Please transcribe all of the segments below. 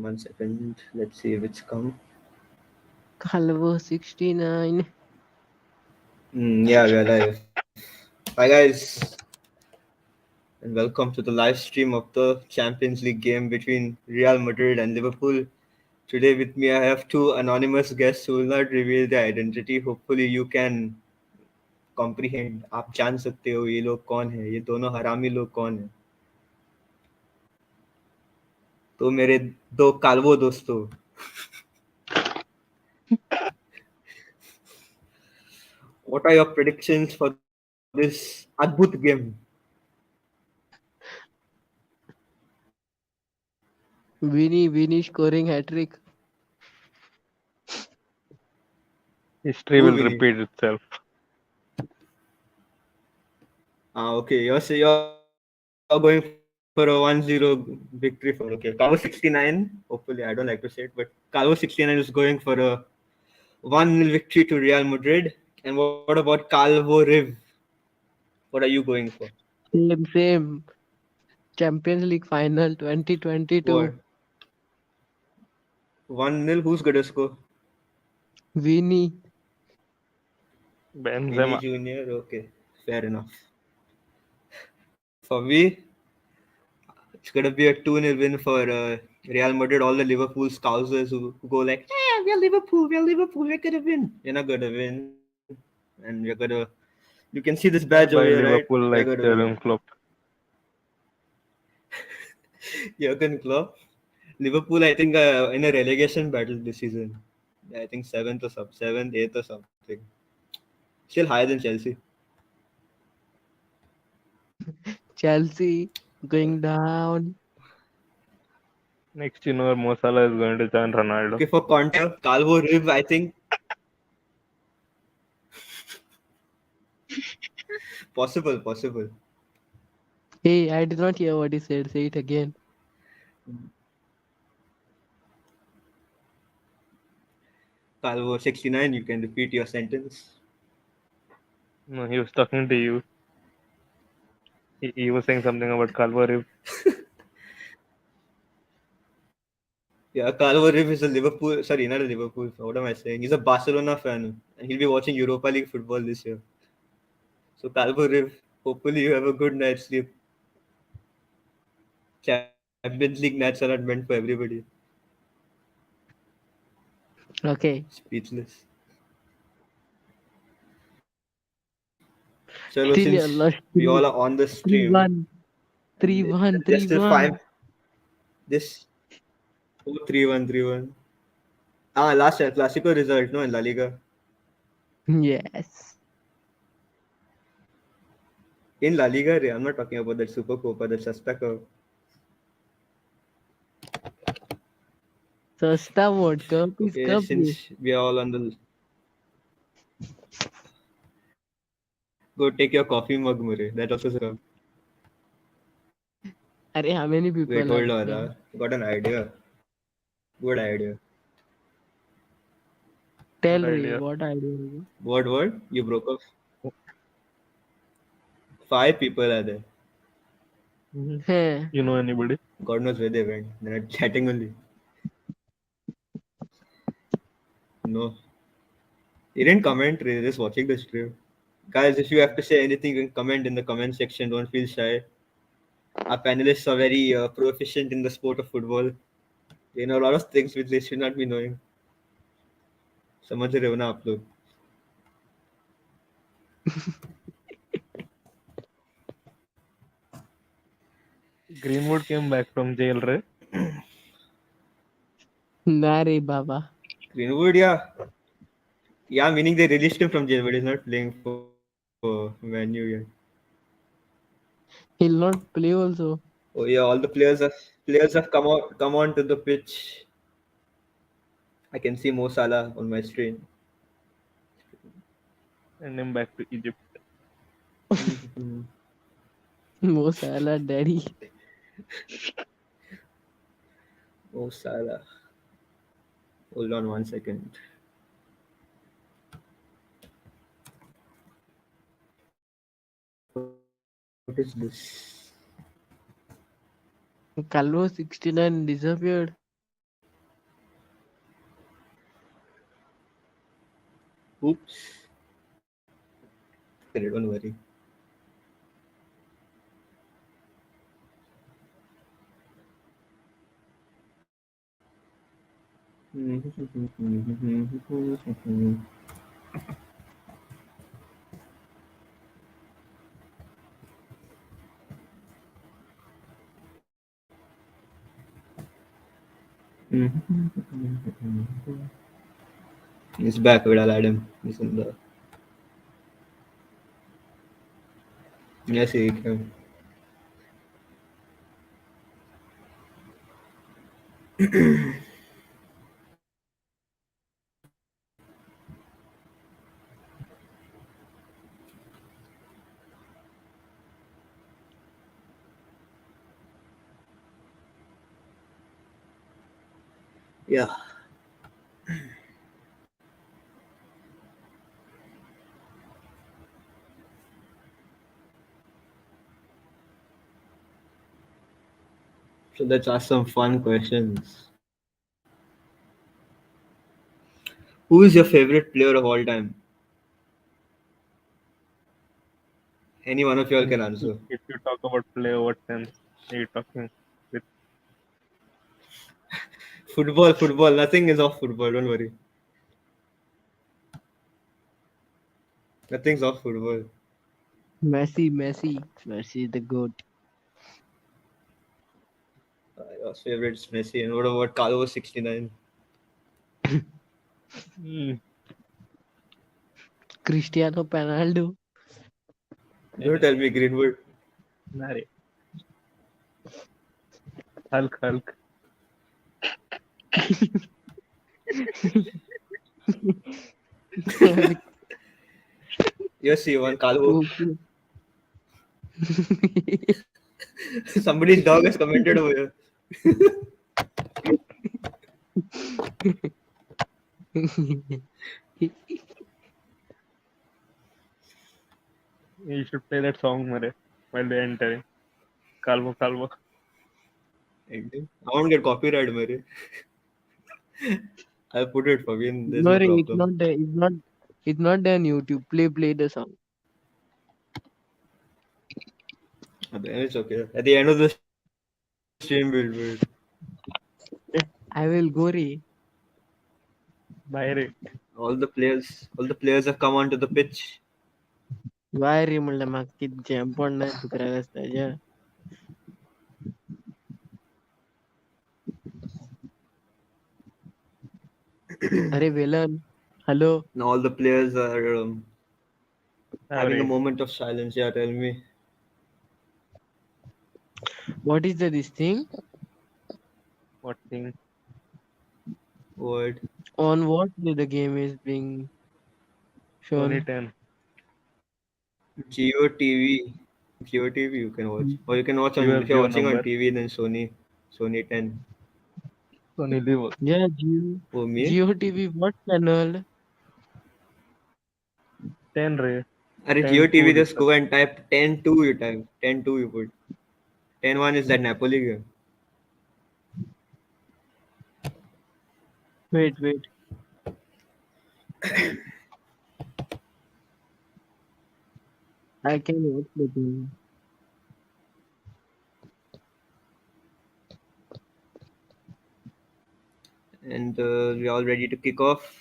1 second. Let's see if it's come. Calvo 69. Yeah, we are live. Hi, guys, and welcome to the live stream of the Champions League game between Real Madrid and Liverpool. Today, with me, I have two anonymous guests who will not reveal their identity. Hopefully, you can comprehend. आप जान सकते हो ये लोग कौन है, ये दोनों हरामी लोग कौन है. तो मेरे दो काल्वो दोस्तों, what are your predictions for this अद्भुत game? Vinny scoring hat trick. History Who will winning? repeat itself. Okay, you're going for a 1-0 victory for okay. Calvo 69. Hopefully, I don't like to say it, but Calvo 69 is going for a 1-0 victory to Real Madrid. And what about Calvo Riv? What are you going for? Same. Champions League final 2022. What? 1-0? Who's gonna score? Vinny. Vinny Benzema. Jr. Okay, fair enough. For me, it's gonna be a 2-0 win for Real Madrid. All the Liverpool scousers who go like, "Hey, we're Liverpool, we're gonna win." You're not gonna win, and we're gonna. You can see this badge over I here, buy right? Liverpool We're like gonna win. Jurgen Klopp. Jurgen Klopp. Liverpool, I think, in a relegation battle this season. I think seventh, eighth or something. Still higher than Chelsea. Chelsea going down. Next, Mo Salah is going to join Ronaldo. Okay, for context, Calvo Riv, I think possible. Hey, I did not hear what he said. Say it again. Calvo 69, you can repeat your sentence. No, he was talking to you. He was saying something about Calvo Riv. Yeah, Calvo Riv is a Liverpool, sorry, not a Liverpool. What am I saying? He's a Barcelona fan, and he'll be watching Europa League football this year. So Calvo Riv, hopefully you have a good night's sleep. Champions League nights are not meant for everybody. Okay. Speechless. Chalo, Still since you lost we all are on the 3 stream, 1. 3 1. just 3 a five, 1. this 3-1. Last El Clasico result, no, in La Liga. Yes. In La Liga, I'm not talking about that Super Copa, that Sasta Cup. Sasta what? Cup is Okay, cup. since we are all on the. Go take your coffee mug, Murray. That also is a cup. Are how many Wait, people are hold on. there? Got an idea. Good idea. Tell Good me idea. what idea. What? You broke off. 5 people are there. Hey. You know anybody? God knows where they went. They're not chatting only. No. They didn't comment. They're just watching the stream. Guys, if you have to say anything, you can comment in the comment section. Don't feel shy. Our panelists are very proficient in the sport of football. They know a lot of things which they should not be knowing. समझ रहे हो ना आप लोग? Greenwood came back from jail, right? Nare Baba. Greenwood, yeah. Yeah, meaning they released him from jail, but he's not playing for Man U yet. He'll not play also. Oh yeah, all the players have come on to the pitch. I can see Mo Salah on my screen. Send him back to Egypt. Mhm. Mo Salah daddy. Mo Salah. Hold on 1 second. What is this? Calvo 69 disappeared. Oops. Don't worry. He's back with Aladdin. He's in the. Yes, he can. Yeah. So let's ask some fun questions. Who is your favorite player of all time? Any one of y'all can answer. If you talk about play, what sense are you talking with? Football. Nothing is off football. Don't worry. Nothing's off football. Messi is the goat. Your favorite is Messi. And what about Calvo 69? Hmm. Cristiano Ronaldo. Don't tell me Greenwood. Nare. Hulk. Yes, he won Calvo. Okay. Somebody's dog has commented over here. You should play that song, Mare, while they're entering. Calvo. I won't get copyright, Mary. I'll put it for you. There's No, no it's problem. not there. It's not there on YouTube. Play the song. Then it's okay. At the end of the stream, we'll do it. I will go re. Bayre. All the players have come onto the pitch. Why re म्हणलं मागची jam पण नाही दुसऱ्या रस्त्याच्या. अरे Velan. Hello. Now all the players are having a Arre. moment of silence. Yeah, tell me What is this thing? What thing? what On what day the game is being Sony shown? 10. Geo TV. Geo TV you can watch, or you can watch You on have if you're Geo watching on number. TV then Sony 10. Sony Live. Yeah, Geo. For me, Geo TV, what channel? 10 Ray. at 10 Geo 2 TV just दिसतात. go and type 10-2 you type 10-2 you put 10-1 is that Napoli game. Wait. I can watch the game. And we're all ready to kick off.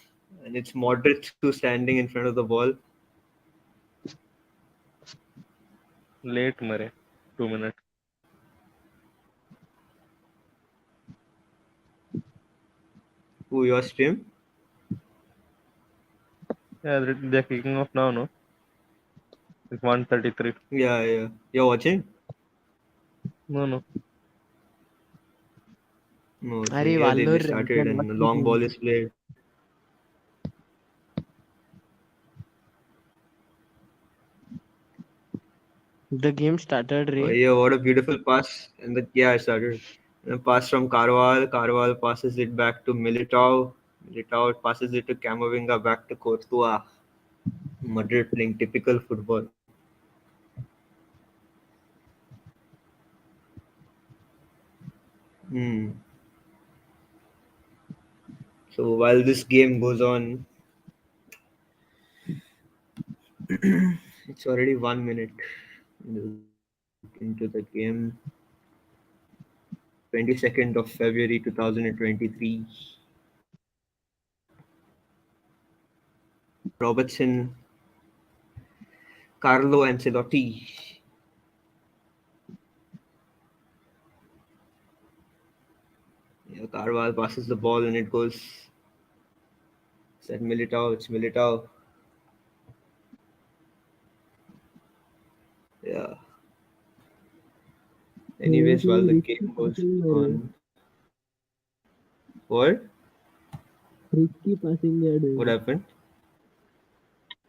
And it's Modric who's standing in front of the ball. Late Mare. 2 minutes. Who your stream? Yeah, they're kicking off now, no? It's 1:33. Yeah. You're watching? No. No, okay. अरे Here they Valor, I started can and watch the the long ball game. is played. The game started, Oh, Ray. yeah, what a beautiful pass. And I started. And a pass from Carval. Carval passes it back to Militao. Militao passes it to Camavinga back to Courtois. Madrid playing typical football. Hmm. So while this game goes on, It's already 1 minute into the game. 22nd of February 2023. Robertson, Carlo Ancelotti. Yeah, Carval passes the ball and it goes. Said Militao, it's Militao. Yeah. Anyways, while the risky game goes passing there. on. What? Risky passing they are What doing. happened?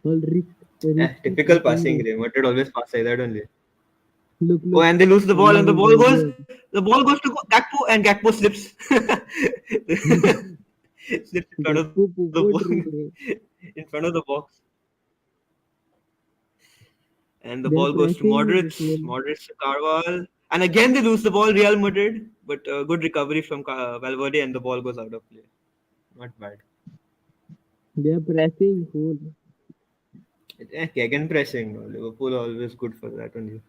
All risky Typical passing passing there. game. What did always pass like that only? Look, Oh, look. and they lose the ball, and Allah the will ball goes. reward. The ball goes to Gakpo, and Gakpo slips. Slips in front of the ball, Gakpo popotre. in front of the box, and the They ball are goes to pressing Modric. full. Modric to Carval, and again they lose the ball. Real Madrid, but good recovery from Valverde, and the ball goes out of play. Not bad. They are pressing full. Gegen pressing. No. Liverpool always good for that only.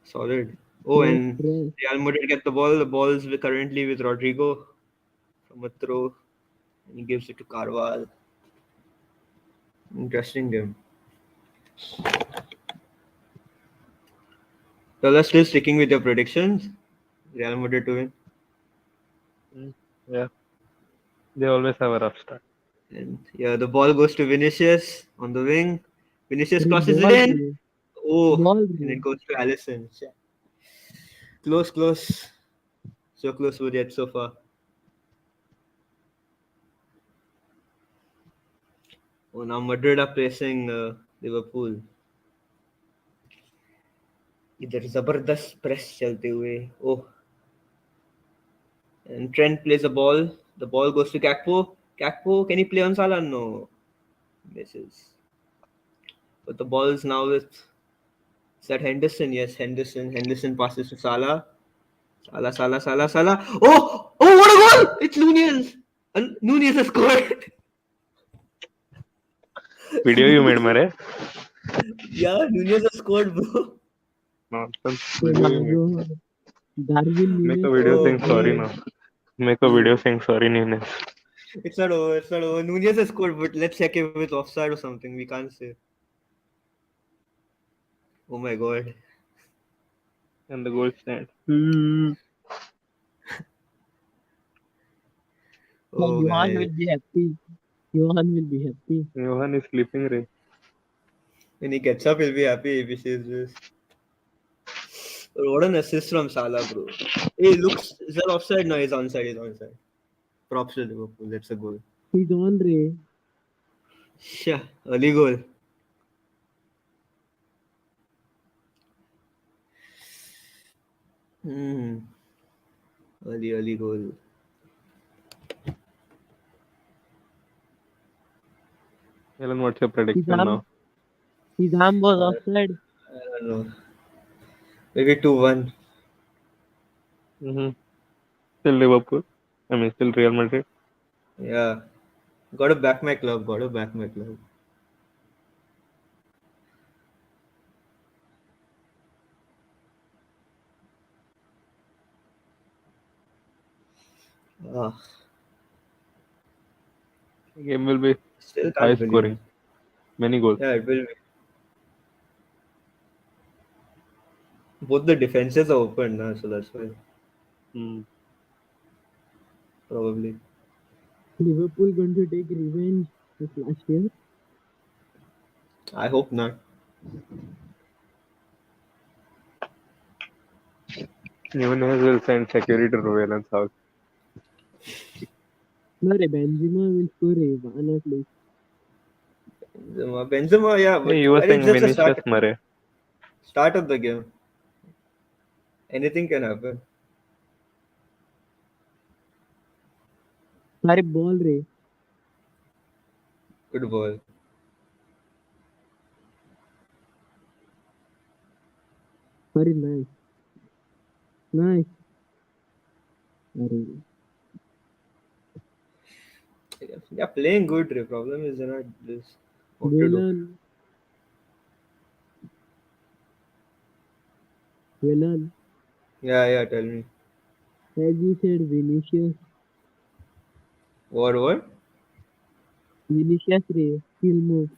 Solid. Oh, Press, and press. Real Madrid get the ball. The ball is currently with Rodrigo from a throw, and he gives it to Carval. Interesting game. So let's still sticking with your predictions. Real Madrid to win. Mm, yeah, they always have a rough start. And yeah, the ball goes to Vinicius on the wing. Vinicius Three crosses it ball in. rate. Oh, Ball and it rate. goes to Allison. Close, close. So close with yet so far. Oh, now Madrid are facing Liverpool. इधर जबरदस्त press चलते हुए oh, and Trent plays a ball. The ball goes to Gakpo. Gakpo, can he play on Salah? No, misses. But the ball is now with, is that Henderson? Yes, Henderson. Henderson passes to Salah. Salah. Oh, what a goal! It's Nunez. Nunez has scored. Video you made, Mare? Yeah, Nunez has scored, bro. Nonsense. Oh Video my you made. god. Darwin Make Nunes a video Oh, saying scored. sorry bro. now. Make a video saying sorry, Nines. It's not over. It's not over. Nunez has scored, but let's check if it's offside or something. We can't say. Oh my god. And the goal stand. Oh, Johan guys. will be happy. Johan will be happy. Johan is sleeping, Ray. When he gets up, he'll be happy if he sees this. But what an assist from Salah, bro. Hey, looks, is that offside? No, he's onside. He's onside. Props to Liverpool. That's a goal. He's on Ray. Yeah, early goal. Hmm. Early goal. Alan, what's your His prediction arm, now? his arm was Uh, offside. I don't know. Maybe 2-1. Mm-hmm. Still Liverpool. I mean, still Real Madrid. Yeah. Gotta back my club. Gotta back my club. Ah, The game will be still high can't believe it. scoring. Many goals. Yeah, it will be. Both the defenses are open now, so that's why. Mm. Probably. Liverpool going to take revenge of last year. I hope not. Nunez will send security to Royal's house. No, Ray, Benzema will score one at least. Benzema, yeah, Hey, but you were it's saying just a Vinicius Murray. start of the game. Anything can happen. Sorry, ball Ray. Good ball. Sorry, nice. Nice. Sorry. Yeah, playing good. The problem is they're not this. What to do? Villain, villain. Yeah, yeah. Tell me. As you said, Vinicius, What? What? Vinicius Ray, skill move.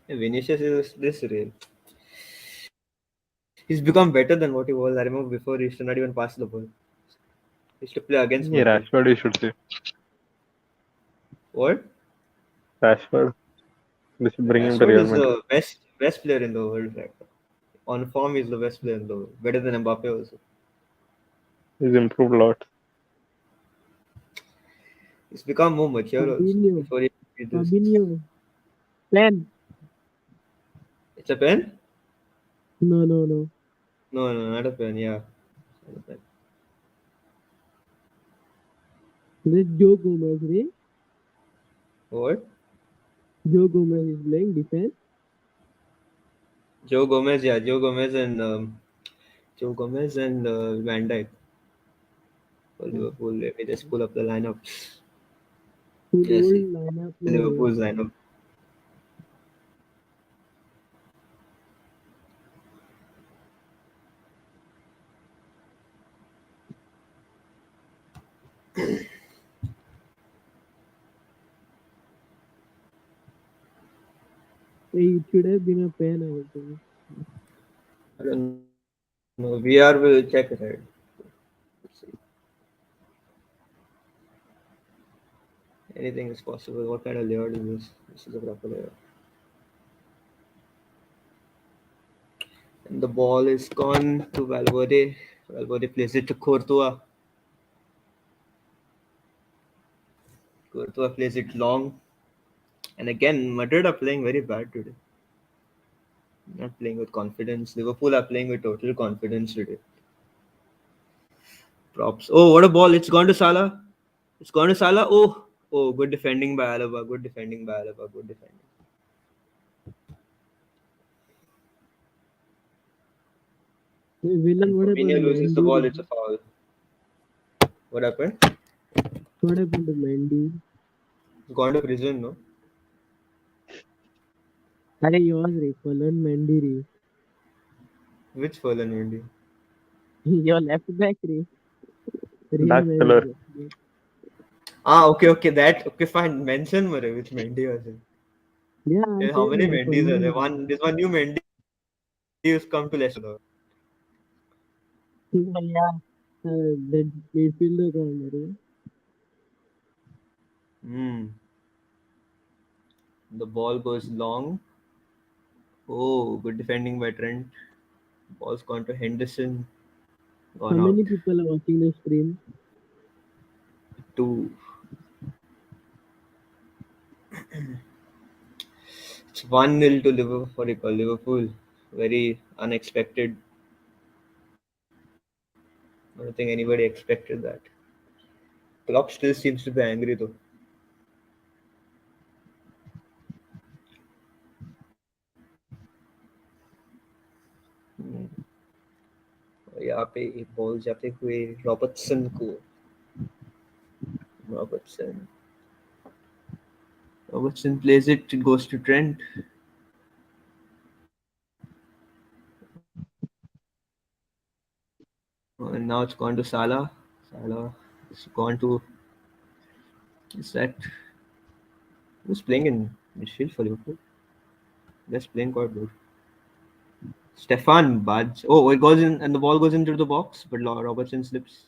Yeah, Vinicius is this real. He's become better than what he was. I remember before he used to not even pass the ball. He used to play against Yeah, Madrid. Rashford, you should say. What? Rashford. They should bring him to Rashford Real is Madrid. the best player in the world right now. On form, he's the best player in the world. Better than Mbappe also. He's improved a lot. He's become more mature also. Fabinho, Before he did this. Fabinho. Pen. It's a pen? No, no, no. No, no, not a pen. Yeah, not a pen. This Joe Gomez, Ray. What? Joe Gomez is playing defense. Joe Gomez. Yeah, Joe Gomez and Van Dijk for Liverpool. Let me just pull up the lineup. Full Yes, old see lineup, Ray. Liverpool's lineup. Hey, it should have been a pen, I think. I don't know. VR will check it out. Let's see. Anything is possible. What kind of layout is this? This is a proper layout. And the ball is gone to Valverde. Valverde plays it to Courtois. Courtois plays it long. And again, Madrid are playing very bad today. Not playing with confidence. Liverpool are playing with total confidence today. Props. Oh, what a ball. It's gone to Salah. It's gone to Salah. Oh, oh, good defending by Alaba. Good defending by Alaba. Good defending. Hey, villain, And what Fabinho happened to loses the Mendy, ball. Ray? It's a foul. What happened? What happened to Mendy? He's gone to prison, no? Are yours, Ray? Fallen Mendy, Ray. Which Ferland Mendy? Your left back, Ray. Real That Madrid killer. left back. Ah, okay, okay. That okay, fine. Mention Murray, which Mendy was it? Yeah, I How said many Mendys are there? Fallen. There's one new Mendy who's come to Leicester now. Yeah, the midfielder corner, Ray. Hmm. The ball goes long. Oh, good defending by Trent. Ball's gone to Henderson. How Gone out. many people are watching the stream? Two. It's 1-0 to Liverpool. What do you call Liverpool? Very unexpected. I don't think anybody expected that. Klopp still seems to be angry though. Hmm. यहाँ पे ball जाते हुए Robertson को Robertson. Robertson plays it. It goes to Trent. And now it's gone to Salah. Salah. It's gone to. Is that who's playing in midfield for Liverpool? That's playing quite good. Stefan Budge. Oh, it goes in and the ball goes into the box, but Robertson slips.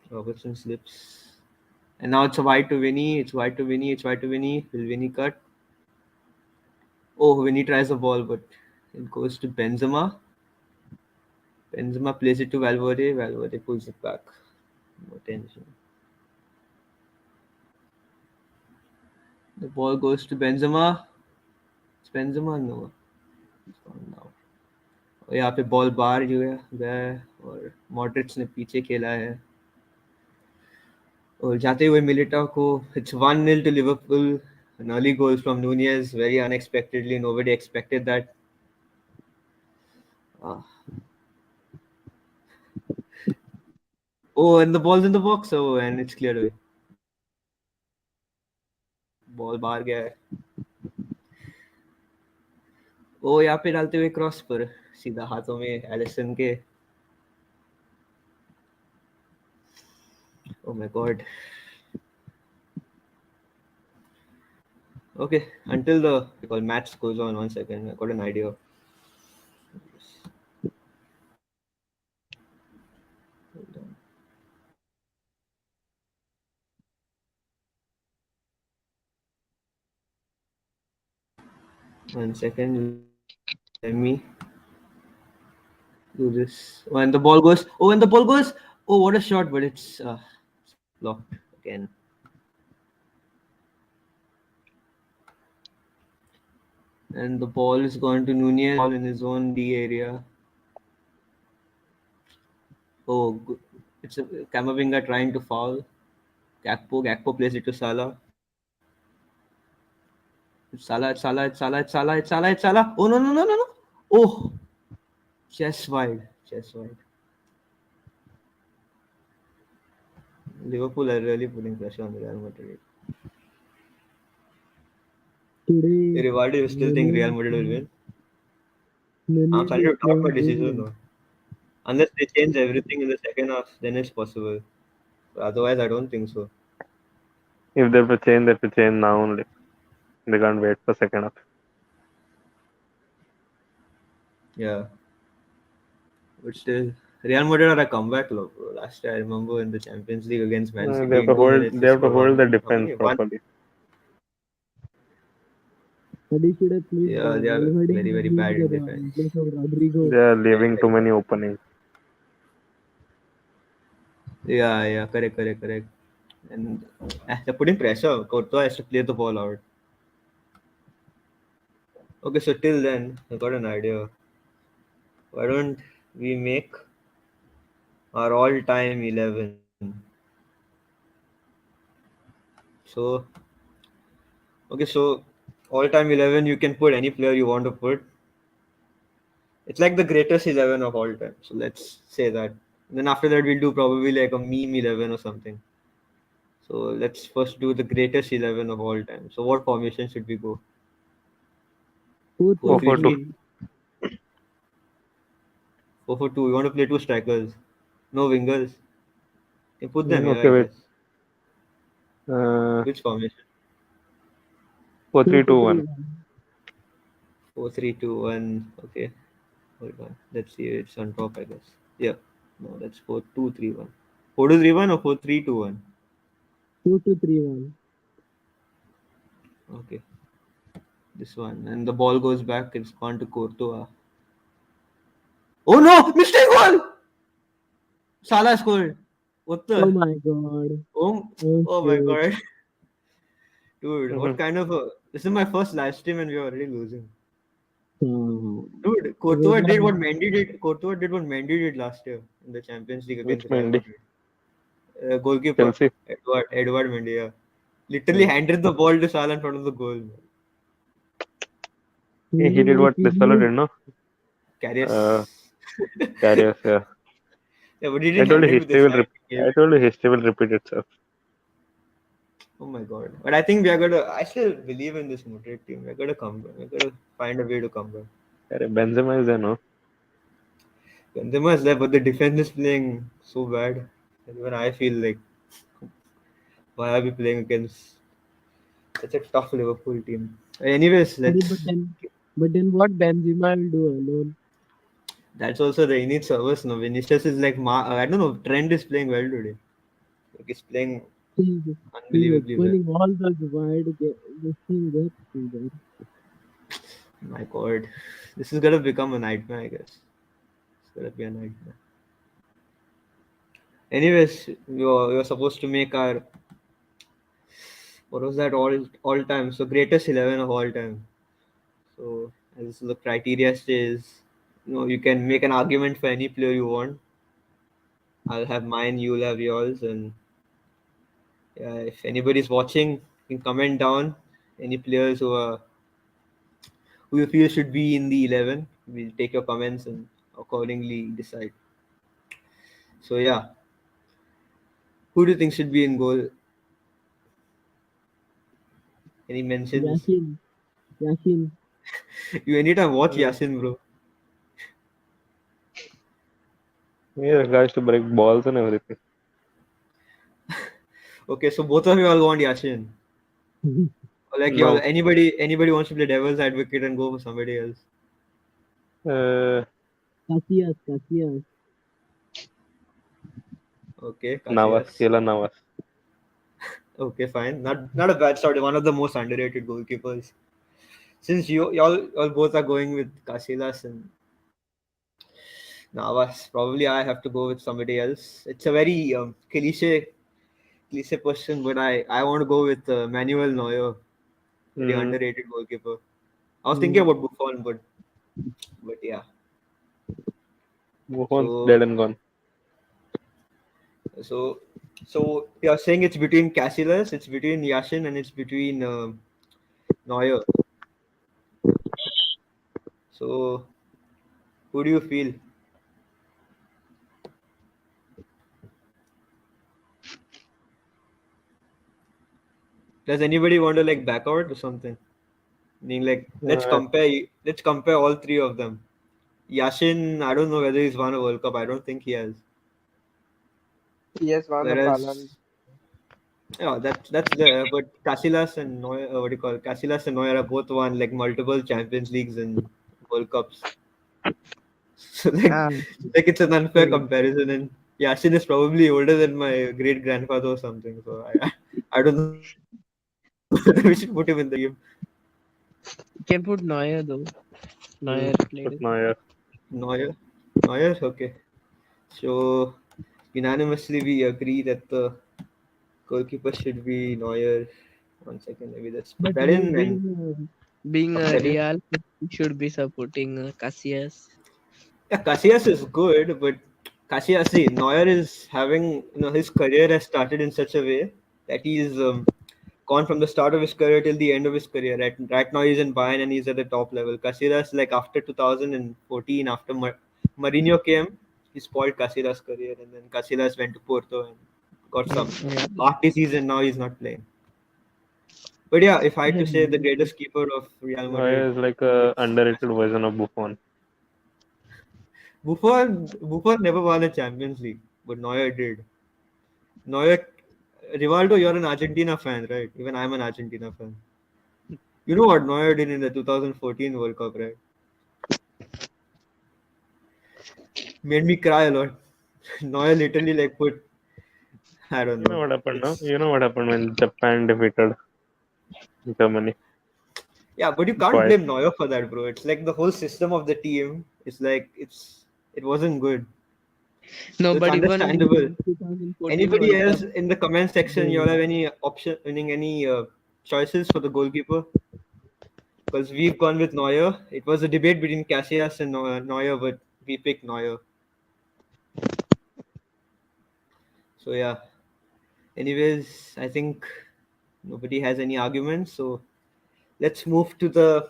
Robertson slips. And now it's a wide to Vinny. It's wide to Vinny. It's wide to Vinny. Will Vinny cut? Oh, Vinny tries the ball, but it goes to Benzema. Benzema plays it to Valverde. Valverde pulls it back. No tension. The ball goes to Benzema. It's Benzema no. It's gone now. और यहाँ पे ball बाहर जो है गया है और Modric ने पीछे खेला है और जाते हुए मिलिटा को it's 1-0 to Liverpool. An early goal from Nunez very unexpectedly. Nobody expected that. Ah. Oh, and the ball's in the box. Oh, and it's cleared away. Ball बाहर गया है. ओ यहाँ पे डालते हुए क्रॉस पर सीधा हाथों में एलिसन के. Oh my god. Okay, until the match goes on, 1 second. I got an idea. Hold on. 1 second. Let me do this. When the ball goes. Oh, when the ball goes. Oh, what a shot! But it's blocked again. And the ball is gone to Nunez in his own D area. Oh, it's a Camavinga trying to foul. Gakpo plays it to Salah. It's Salah. Oh no. Oh, chest wide. Liverpool are really putting pressure on Real Madrid. Today, Hey, why do you still think Real Madrid will win? I'm Nunez starting is to doubt my playing decision brilliant. though. Unless they change everything in the second half, then it's possible. But otherwise, I don't think so. If they have to change now only. They can't wait for second half. Yeah, but still, Real Madrid are a comeback club, bro. Last year, I remember in the Champions League against Man They City have in to two hold. minutes, They they have to scored hold one. the How defense many? One. properly. But he should have played Yeah, they are Valverde very, in very bad in defense. place of Rodrigo. They are Very, leaving too very bad. many openings. Yeah, correct. And they're putting pressure. Courtois has to clear the ball out. Okay, so till then, I got an idea. Why don't we make our all-time 11? So, okay, so all-time 11, you can put any player you want to put. It's like the greatest 11 of all time. So let's say that. Then after that, we'll do probably like a meme 11 or something. So let's first do the greatest 11 of all time. So what formation should we go? 4 4 Four 3 3 four two. 3. 3. 4-4-2. You want to play two strikers? No wingers? You put them, yeah, Okay, I wait. guess. 4 Which formation? 3 2 1. 4-2-3-1. 4-3-2-1. Okay. Hold on. Let's see. It's on top, I guess. Yeah. No, that's 4-2-3-1. 4-2-3-1 or 4-3-2-1? 4-2-3-1. Okay. This one. And the ball goes back. It's gone to Courtois. Oh no! Mistake goal! Salah scored. What Oh the? my god. Oh, Oh oh my shit. god. Dude, what Mm-hmm. kind of a. This is my first live stream and we're already losing. Uh, Dude, was Courtois that did what Mendy did. Courtois did what Mendy did last year in the Champions League Which against Real Mendy? Madrid. Goalkeeper Chelsea. Edward Mendy. Yeah. Literally Mm. handed the ball to Salah in front of the goal. He did really what this fellow did, serious? no? Uh, Carriers. Carriers, yeah. Yeah, but he I didn't told hand you it with his hand. He gave I it. told you history will repeat itself. Oh my god. But I think we are gonna. I still believe in this Madrid team. We're gonna come back. We're gonna find a way to come back. Benzema is there, no? Benzema is there, but the defense is playing so bad. Even I feel like, why are we playing against such a tough Liverpool team? Anyways, Hey, let's. but then what Benzema will do alone? That's also the innate service. No, Vinicius is like, I don't know. Trent is playing well today. Like he's playing He's he's unbelievably well. opening all those wide this thing gets to there. My God, this is gonna become a nightmare. I guess it's gonna be a nightmare. Anyways, you're supposed to make our what was that all time? So greatest 11 of all time. So as the criteria says, you can make an argument for any player you want. I'll have mine, you'll have yours, and yeah, if anybody's watching, you can comment down any players who you feel should be in the 11. We'll take your comments and accordingly decide. So yeah, Who do you think should be in goal? Any mentions? Yasin. You anytime watch Mm. Yasin, bro. Yeah, guys to break balls and everything. Okay, so both of you all want Yasin. Or like y'all, No. anybody wants to play devil's advocate and go for somebody else. Uh, Casillas. Okay, Navas, Casillas. Kela Navas. Okay, fine. Not a bad start. One of the most underrated goalkeepers. Since y'all both are going with Casillas and Navas, probably I have to go with somebody else. It's a very cliche question, but I want to go with Manuel Neuer, very Mm. underrated goalkeeper. I was thinking about Buffon, but yeah. Buffon's So dead and gone. so so you're saying it's between Casillas, it's between Yashin, and it's between Neuer. So who do you feel? Does anybody want to like back out or something? Meaning like Uh, let's compare all three of them. Yashin, I don't know whether he's won a World Cup. I don't think he has. Yes, won the Ballon. Whereas yeah, that's there. But Casillas and Neuer, what do you call it? Casillas and Neuer have both won like multiple Champions Leagues and World Cups. So Ah, like it's an unfair true. comparison. And Yashin is probably older than my great grandfather or something. So I don't know whether we should put him in the game. You can put Neuer though. Neuer played but it. Neuer. Neuer, Neuer, okay. So unanimously we agree that the goalkeeper should be Neuer. One second, maybe let's put But that you in and being put a that in. Real, you should be supporting Casillas. Yeah, Casillas is good, but Casillas, see, Neuer is having, his career has started in such a way that he's gone from the start of his career till the end of his career. Right now, he's in Bayern and he's at the top level. Casillas, like after 2014, after Mourinho came, he spoiled Casillas' career, and then Casillas went to Porto and got some Yeah. heart disease, and now he's not playing. But yeah, if I had Yeah. to say the greatest keeper of Real Madrid, Neuer is like a it's underrated version of Buffon. Buffon never won a Champions League, but Neuer did. Neuer, Rivaldo, you're an Argentina fan, right? Even I'm an Argentina fan. You know what Neuer did in the 2014 World Cup, right? Made me cry a lot. Neuer literally like put, I don't You know know. what happened now? It's You know what happened when Japan defeated Germany? yeah, but you can't Twice. blame Neuer for that, bro. It's like the whole system of the team. It's like it wasn't good. No, So it's but even understandable. in 2014 Anybody World Cup, else in the comment section, you all they, have any option, meaning any choices for the goalkeeper? Because we've gone with Neuer. It was a debate between Casillas and Neuer, but we picked Neuer. So yeah. Anyways, I think nobody has any arguments. So let's move to the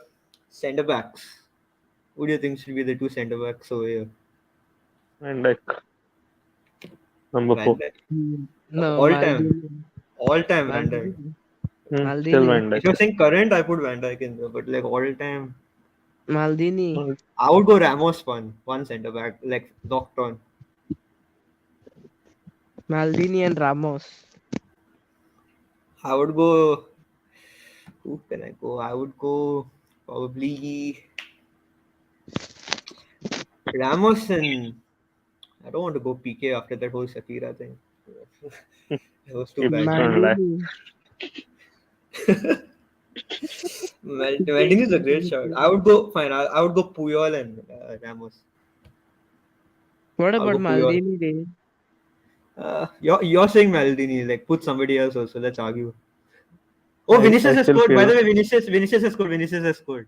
centre backs. Who do you think should be the two centre backs over here? And like number Van 4. Dijk. no, All time Van Dijk. Maldini, Still Maldini, Van If Dijk. you're saying current, I put Van Dijk in there, but like all time, Maldini, Well, I would go Ramos one centre back, like locked on. Maldini and Ramos. I would go. Who can I go? I would go probably Ramos and I don't want to go PK after that whole Shakira thing. It was too hips bad. don't lie. Maldini. Maldini is a great shot. I would go fine. I would go Puyol and Ramos. What I'll about go Puyol. Maldini? Day? You're saying Maldini. Like put somebody else also. Let's argue. Oh, I Vinicius has still scored. By feel the way, Vinicius has scored. Vinicius has scored.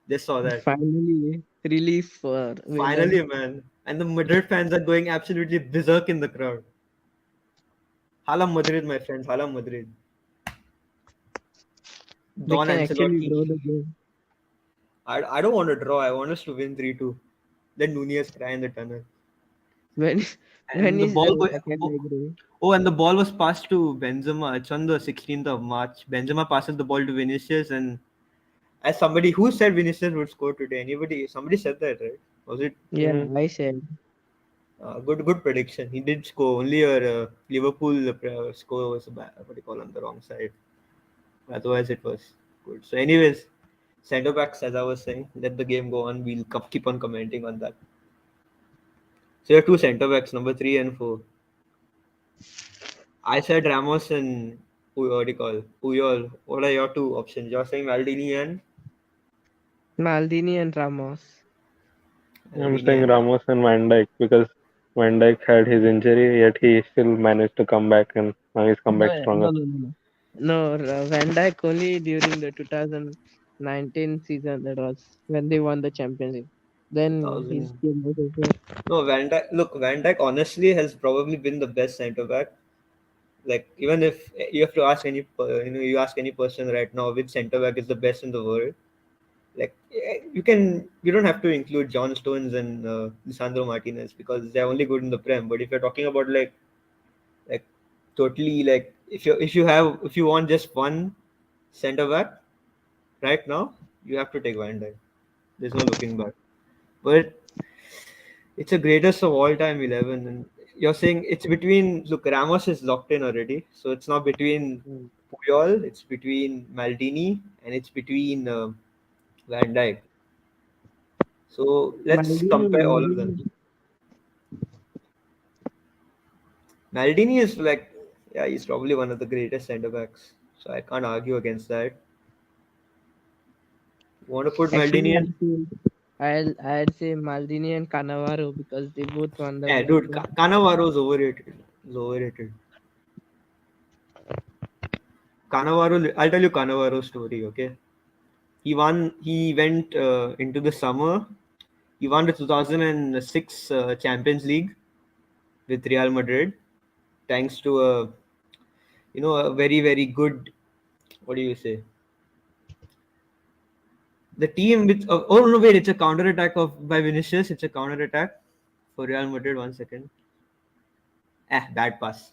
Just saw that. Finally, relief for winner. Finally, man. And the Madrid fans are going absolutely berserk in the crowd. Hala Madrid, my friends. Hala Madrid. They Don can actually Ancelotti. draw the game. I don't want to draw. I want us to win 3-2. Then Nunez cry in the tunnel. when when And the is ball go, second oh, leg, Ray? oh, and the ball was passed to Benzema. It's on the 16th of March. Benzema passes the ball to Vinicius, and as somebody who said Vinicius would score today, anybody, somebody said that, right? Was it Yeah, Mm. I said. good prediction? He did score. Only your Liverpool score was what do you call on the wrong side. Otherwise, it was good. So, anyways, centre backs, as I was saying, let the game go on. We'll keep on commenting on that. So, your two centre backs, number 3 and 4. I said Ramos and what do you call Puyol. What are your two options? You're saying Maldini and Ramos. I'm Maldini saying and Ramos and Van Dijk because Van Dijk had his injury, yet he still managed to come back, and now he's come No, back stronger. no. No, Van Dijk only during the 2019 season. That was when they won the championship. Then his 2000. game was over. No, Van Dijk. Look, Van Dijk honestly has probably been the best centre back. Like even if you have to ask you ask any person right now which centre back is the best in the world. Like you don't have to include John Stones and Lisandro Martinez because they're only good in the Prem. But if you're talking about like totally like if you want just one centre back right now, you have to take Van Dijk. There's no looking back. But it's a greatest of all time 11. And you're saying it's between, look, Ramos is locked in already. So it's not between Mm. Puyol, it's between Maldini, and it's between Van Dijk. So let's compare all of them. Maldini. Maldini is like, yeah, he's probably one of the greatest centre backs. So I can't argue against that. You want to put Actually, Maldini in? I'd say Maldini and Cannavaro because they both won the Yeah, World dude, Cup. Cannavaro is overrated. He's overrated. Cannavaro, I'll tell you Cannavaro's story, okay? He went into the summer. He won the 2006 Champions League with Real Madrid, thanks to a very good. What do you say? The team with oh no wait, it's a counter attack of by Vinicius. It's a counter attack for Real Madrid. 1 second. Bad pass.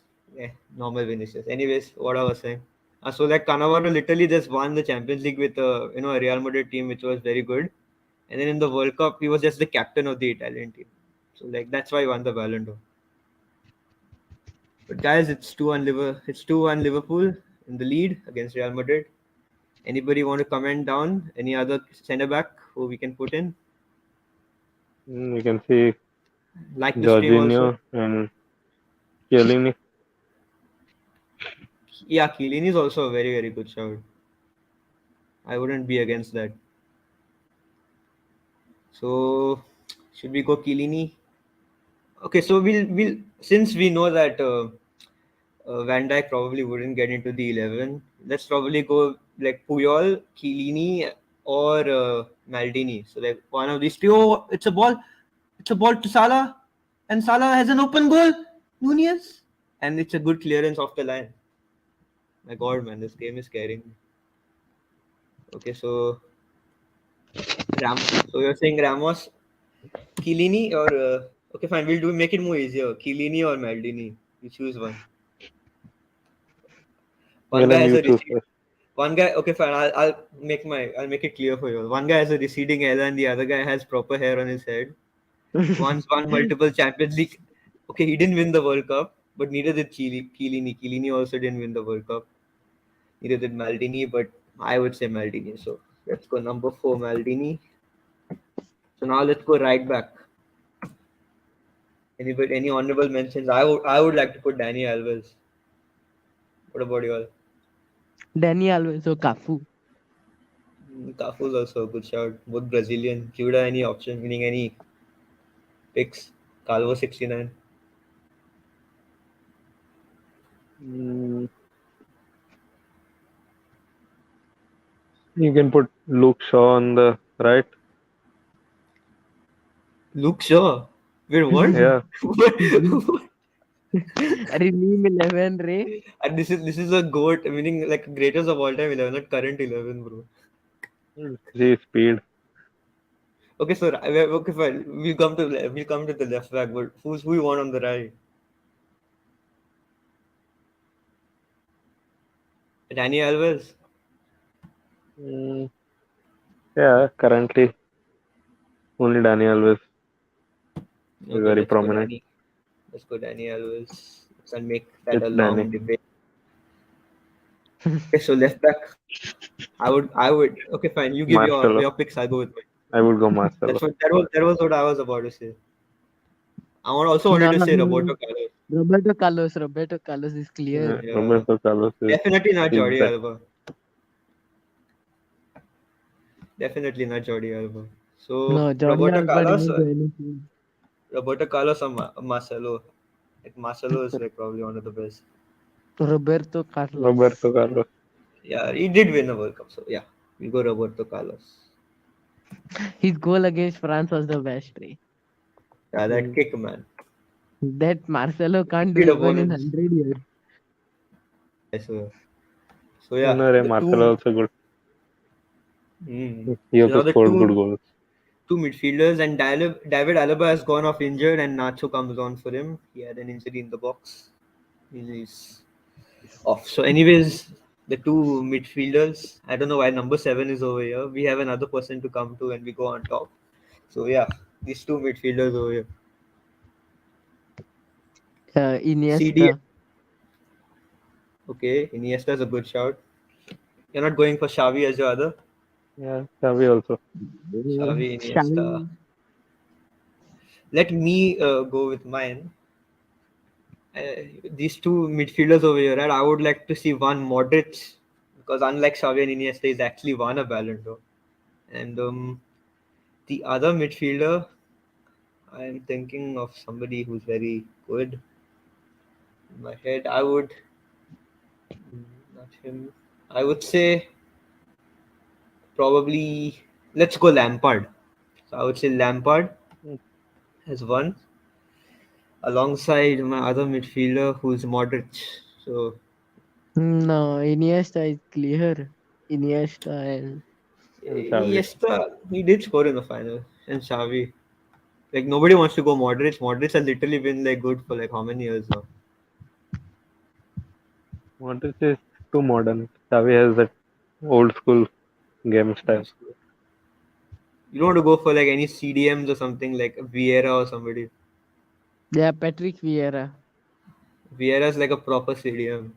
Normal Vinicius. Anyways, what I was saying. So like Cannavaro literally just won the Champions League with a Real Madrid team which was very good, and then in the World Cup he was just the captain of the Italian team. So like that's why he won the Ballon d'Or. But guys, it's 2-1 Liverpool in the lead against Real Madrid. Anybody want to comment down? Any other centre back who we can put in? You can see Like the stream also. Jorginho and Chiellini. Yeah, Chiellini is also a very good shout. I wouldn't be against that. So should we go Chiellini? Okay, so we'll since we know that Van Dijk probably wouldn't get into the 11. Let's probably go like Puyol, Chiellini, or Maldini. So like one of these two. Oh, it's a ball. It's a ball to Salah, and Salah has an open goal. Nunez, and it's a good clearance off the line. My God, man, this game is scaring me. Okay, so So you're saying Ramos, Chiellini, or okay, fine. We'll do make it more easier. Chiellini or Maldini. You choose one. One guy Galen, has you a choose receipt. first. One guy. Okay, fine. I'll make it clear for you. One guy has a receding hairline. The other guy has proper hair on his head. One's won multiple Champions League. Okay, he didn't win the World Cup, but neither did Chiellini. Chiellini also didn't win the World Cup. Neither did Maldini, but I would say Maldini. So let's go number 4, Maldini. So now let's go right back. Any honorable mentions? I would like to put Danny Alves. What about you all? Danny Alves or Cafu. Cafu is also a good shout. Both Brazilian. Judah, any option? Meaning any picks? Calvo 69. Mm, You can put Luke Shaw on the right. Luke Shaw. Wait, what? Yeah, What? Rename 11, Ray. And this is a goat, meaning like greatest of all time 11, not current 11, bro. G speed. Okay, so okay, fine. We'll come to the left back, but who you want on the right? Danny Alves. Mm, yeah, currently only Dani Alves is Okay, very let's go prominent. Danny. Let's go Danny Alves. Let's make that It's a Dani. long debate. Okay, so left back. I would. Okay, fine. You give your Marcelo. picks. I'll go with mine. I would go Marcelo. That was what I was about to say. Also wanted No, to say no. Roberto Carlos. Roberto Carlos is clear. Yeah, Roberto Carlos definitely not is Jordi best. Alba. Definitely not Jordi Alba. So No, Jordi Alba didn't do anything. Roberto Carlos or Marcelo. Like Marcelo is like probably one of the best. Roberto Carlos. Roberto Carlos. Yeah, he did win a World Cup. So yeah, we go Roberto Carlos. His goal against France was the best. Right? Yeah, that Mm. kick, man. That Marcelo can't do Beat even in opponents. 100 years. I swear. So yeah, No, the Marcelo two. also good. He So also now the scored good two goals. two midfielders and David Alaba has gone off injured and Nacho comes on for him. He had an injury in the box. He's off. So anyways, the two midfielders. I don't know why number 7 is over here. We have another person to come to when we go on top. So yeah, these two midfielders over here. CD. Iniesta. Okay, Iniesta is a good shout. You're not going for Xavi as your other. Yeah, Xavi also. Xavi, Iniesta. Xavi. Let me go with mine. These two midfielders over here, right? I would like to see one Modric because unlike Xavi and Iniesta, he's actually won a Ballon d'Or. And the other midfielder, I'm thinking of somebody who's very good. In my head, I would not him. I would say probably let's go Lampard. So I would say Lampard Mm. has one alongside my other midfielder who's Modric. So No, Iniesta is clear. Iniesta and And Xavi. Iniesta, he did score in the final, and Xavi. Like nobody wants to go Modric. Modric has literally been like good for like how many years now? Modric is too modern. Xavi has that old school game style. You don't want to go for like any CDMs or something like Vieira or somebody. yeah, Patrick Vieira. Vieira's like a proper CDM.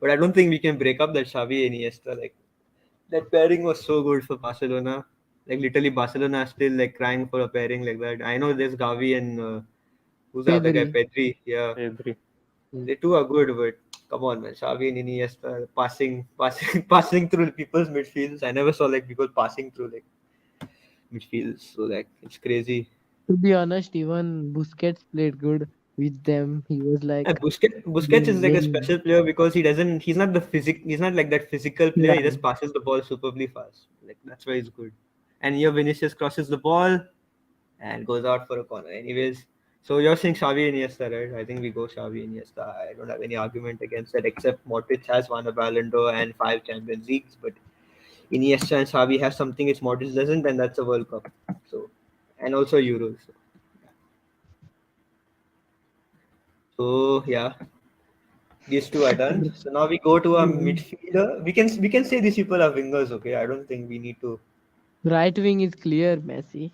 But I don't think we can break up that Xavi and Iniesta. Like that pairing was so good for Barcelona. Like literally Barcelona are still like crying for a pairing like that. I know there's Gavi and who's the other guy? Pedri. Pedri. Yeah, Pedri. they two are good, but come on, man. Xavi and Iniesta passing, passing through people's midfields. I never saw like people passing through like midfields. So like it's crazy. To be honest, even Busquets played good with them. He was like Busquets is the like a main. special player because he's not he's not like that physical player. Yeah. He just passes the ball superbly fast. Like that's why he's good. And here Vinicius crosses the ball and goes out for a corner. Anyways, so you're saying Xavi Iniesta, right? I think we go Xavi Iniesta. I don't have any argument against that, except Modric has won a Ballon d'Or and 5 Champions Leagues, but Iniesta and Xavi have something which Modric doesn't, and that's a World Cup. So, and also Euros. So yeah, these two are done. So now we go to our midfielder. We can say these people are wingers. Okay, I don't think we need to. Right wing is clear, Messi.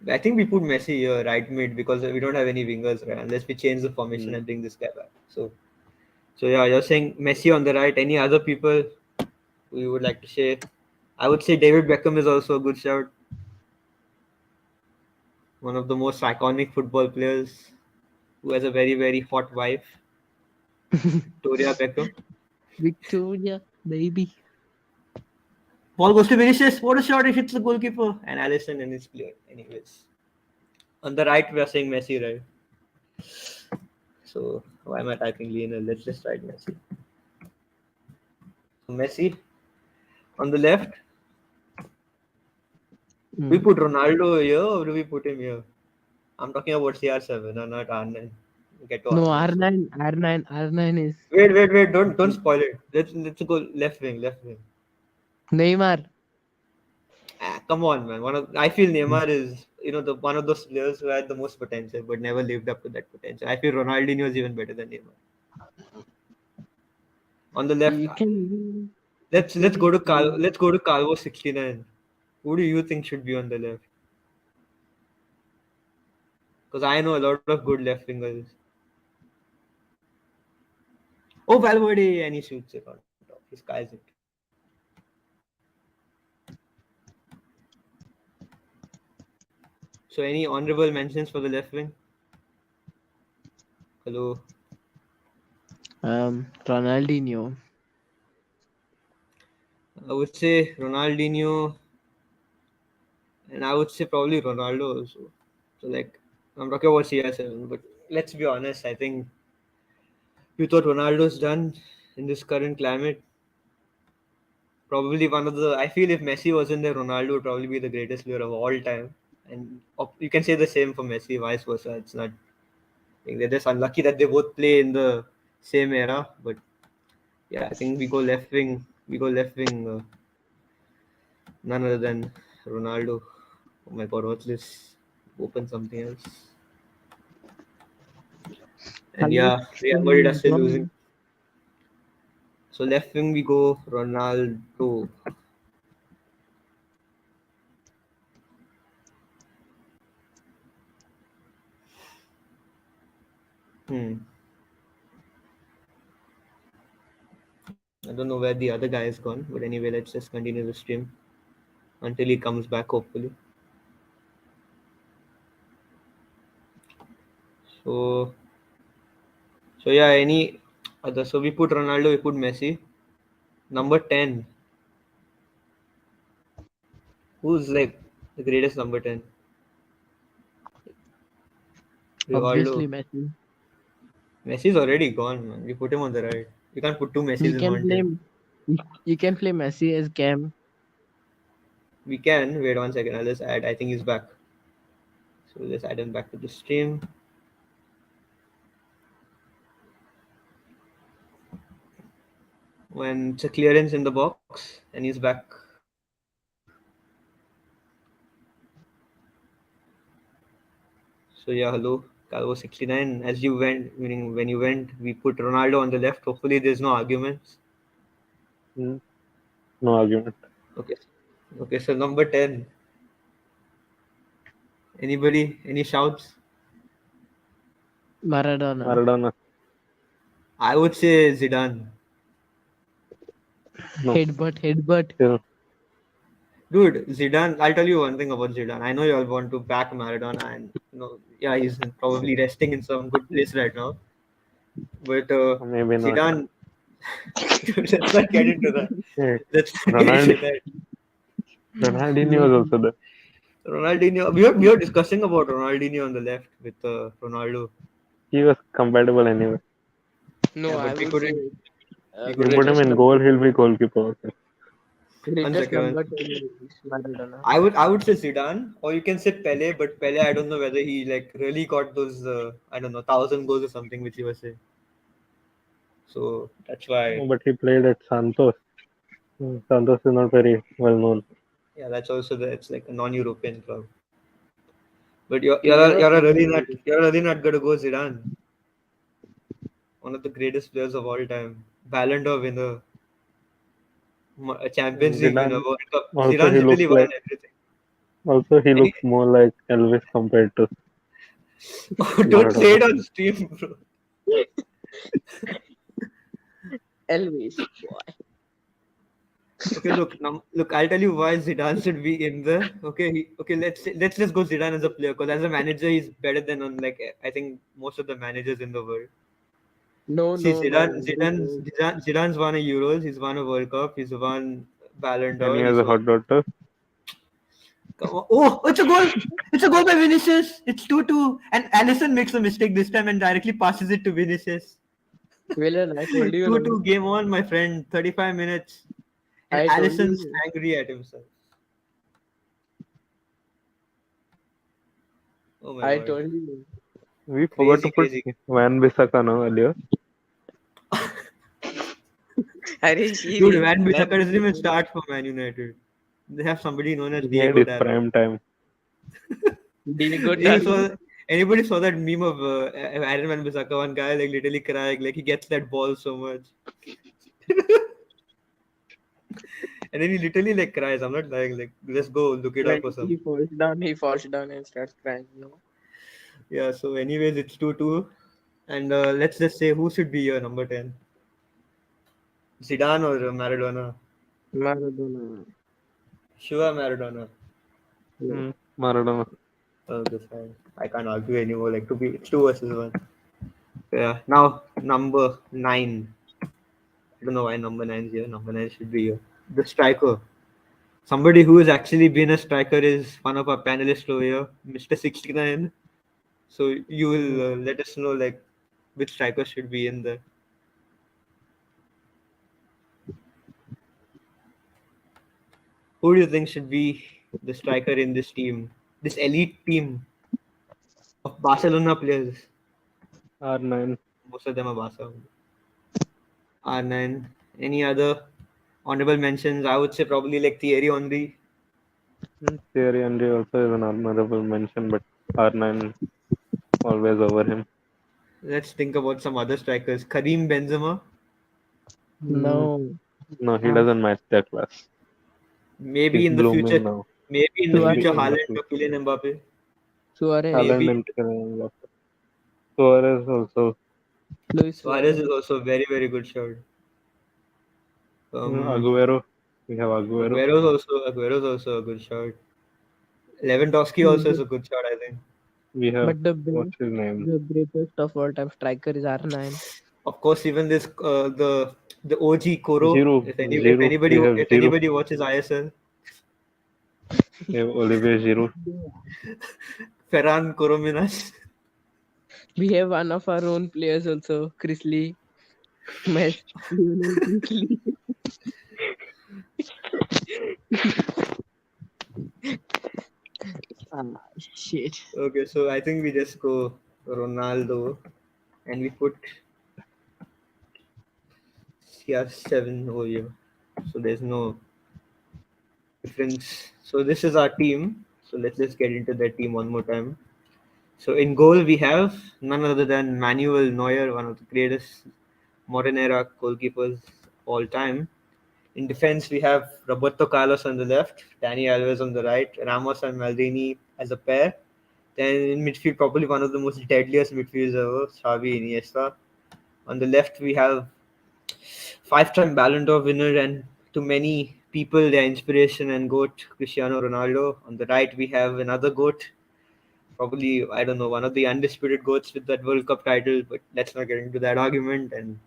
I think we put Messi here right mid because we don't have any wingers, right? Unless we change the formation Mm. and bring this guy back. So yeah, you're saying Messi on the right. Any other people who you would like to say? I would say David Beckham is also a good shout. One of the most iconic football players who has a very very hot wife, Victoria Beckham. Victoria, baby. Ball goes to Vinicius. What a shot! It hits the goalkeeper and Allison and his player. Anyways, on the right we are saying Messi, right? So why am I typing Lionel? Let's just write Messi. So Messi on the left. We Mm. put Ronaldo here or do we put him here? I'm talking about CR7 or not R9. Get to No, R9. So R9 is wait. Don't spoil it. Let's go left wing. Neymar. Come on, man. I feel Neymar is the one of those players who had the most potential but never lived up to that potential. I feel Ronaldinho is even better than Neymar. On the left, You can let's go actually to say Calvo 69. Who do you think should be on the left? Because I know a lot of good left wingers. Oh, Valverde, and he shoots it on top. He skies it. So, any honorable mentions for the left wing? Hello. Ronaldinho. I would say Ronaldinho, and I would say probably Ronaldo also. So, like, I'm talking about CR7, but let's be honest. I think you thought Ronaldo's done in this current climate. Probably one of the. I feel if Messi wasn't there, Ronaldo would probably be the greatest player of all time. And you can say the same for Messi, vice versa. It's not. I think they're just unlucky that they both play in the same era. But yeah, I think we go left wing. We go left wing. None other than Ronaldo. Oh my God, what's this? Open something else. And Alex yeah, Real Madrid are still losing. John. So left wing we go Ronaldo. Hmm. I don't know where the other guy is gone, but anyway, let's just continue the stream until he comes back, hopefully. So, so yeah, any other? So we put Ronaldo, we put Messi. Number 10. Who's like the greatest number 10? Obviously Rivaldo. Messi. Messi's already gone, man. We put him on the right. You can't put two You Messis in can one play team. you can play Messi as Cam. We can. Wait 1 second. I'll just add. I think he's back. So let's add him back to the stream. When it's a clearance in the box, and he's back. So yeah, hello, Calvo 69. As you went, meaning when you went, we put Ronaldo on the left. Hopefully, there's no arguments. Mm, no argument. Okay. Okay, so number 10. Anybody? Any shouts? Maradona. Maradona. I would say Zidane. No. Headbutt. Still, Dude, Zidane, I'll tell you one thing about Zidane. I know you all want to back Maradona, and yeah, he's probably resting in some good place right now. But maybe not. Zidane, let's not get into that. Yeah. Let's not get into that. Ronaldinho was also there. Ronaldinho, we were discussing about Ronaldinho on the left with Ronaldo. He was compatible anyway. No, Yeah, I but we would say couldn't. We You couldn't. put him greatest in goal, he'll be goalkeeper. One second. number 10 is Maradona. I would say Zidane, or you can say Pele, but Pele, I don't know whether he like really got those I don't know 1,000 goals or something which he was saying. So that's why. But he played at Santos. Santos is not very well known. Yeah, that's also it's like a non-European club. But you're You you're never you're played really in not Europe. you're really not gonna go Zidane, one of the greatest players of all time, Ballon d'Or winner, a Champions League winner, Zidane, World Cup. also Zidane's he looks literally won like, everything. also he And looks more like Elvis compared to don't say Maradona. it on stream, bro. Elvis. Okay, look. I'll tell you why Zidane should be in there. Okay, okay. Let's just go Zidane as a player because as a manager, he's better than on like I think most of the managers in the world. No, See, no, Zidane, no. Zidane, Zidane, Zidane's won a Euros. He's won a World Cup. He's won Ballon And he d'Or. has He's a won. hot daughter. Come on. Oh, it's a goal! It's a goal by Vinicius. It's 2-2, and Allison makes a mistake this time and directly passes it to Vinicius. Villain, I told you. 2-2 game on, my friend. 35 minutes, and I told Allison's you. angry at himself. Oh my I god. told you. We forgot Crazy, to put crazy. Van Bissaka now earlier. Are you Dude, serious? Van Bissaka doesn't even start for Man United. They have somebody known as He had Diego his Dallo. prime time. Diego You Dallo. saw anybody saw that meme of Aaron Van Bissaka, one guy like literally crying, like he gets that ball so much, and then he literally like cries. I'm not lying. Like let's go look it up When or something. he falls down and starts crying. Yeah. So anyways, it's 2-2, and let's just say who should be your number 10, Zidane or Maradona? Maradona. Sure, Maradona. Yes. Maradona. Okay, fine. I can't argue anymore. Like it's two versus one. Yeah. Now number 9. I don't know why number 9 is here. Number 9 should be here. The striker. Somebody who has actually been a striker is one of our panelists over here, Mr. 69. So you will Mhm. let us know like which striker should be in there. Who do you think should be the striker in this team? This elite team of Barcelona players. R9. Most of them are Barca. R9. Any other honorable mentions? I would say probably like Thierry Henry. Thierry Henry also is an honorable mention, but R9 always over him. Let's think about some other strikers. Karim Benzema. Mm, No. no, he Uh, doesn't match their class. Maybe He's in the blooming future. now. Maybe in the Maybe future, Suarez. in the Haaland or future. Kylian Mbappe. Suarez. Haaland Maybe and Kylian Mbappe. Suarez also. Luis Suarez is Suarez. also a very, very good shot. Um, Aguero. We have Aguero. Aguero's also a good shot. Lewandowski also is The- a good shot, I think. We have But the what's best, his name? the greatest of all time striker is R9. Of course, even this the OG Koro. Giroud. If Giroud. anybody We have if Giroud. anybody watches ISL, We have Olivier Giroud. Ferran Korominas. We have one of our own players also, Chris Lee. Messi. Lionel Chris Lee. Ah, shit. Okay, so I think we just go Ronaldo and we put CR7 over here. So there's no difference. So this is our team. So let's just get into that team one more time. So in goal we have none other than Manuel Neuer, one of the greatest modern era goalkeepers all time. In defense we have Roberto Carlos on the left, Dani Alves on the right, Ramos and Maldini as a pair. Then in midfield, probably one of the most deadliest midfielders ever, Xavi Iniesta. On the left we have five-time Ballon d'Or winner and to many people their inspiration and goat Cristiano Ronaldo. On the right we have another goat, probably I don't know, one of the undisputed goats with that World Cup title, but let's not get into that argument. And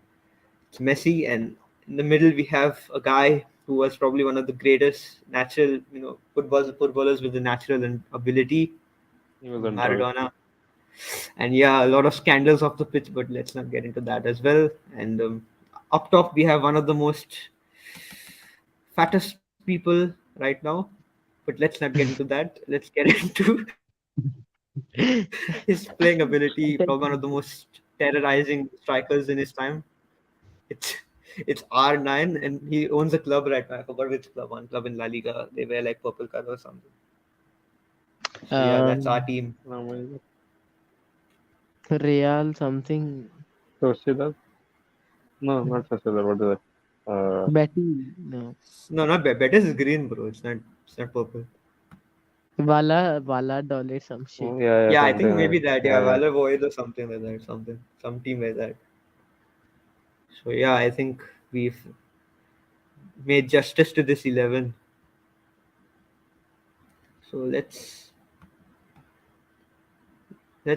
it's Messi. And in the middle we have a guy who was probably one of the greatest natural, footballers with the natural ability, He was a drunk. Maradona. And yeah, a lot of scandals off the pitch, but let's not get into that as well. And up top we have one of the most fattest people right now, but let's not get into that. Let's get into his playing ability. Probably one of the most terrorizing strikers in his time. It's it's R9, and he owns a club right now. I forgot which club. One club in La Liga. They wear like purple color or something. So yeah, that's our Um, team. Real something. Sociedad? No, not Sociedad. What is it? Betty. No. No, not Betis is green, bro. It's not. It's not purple. Wala Dollar some shit. Yeah, Yeah, I think something like maybe that. that. Yeah, Yeah, yeah. Valor Void or something like that. Some team like that. So yeah, I think we've made justice to this 11. So let's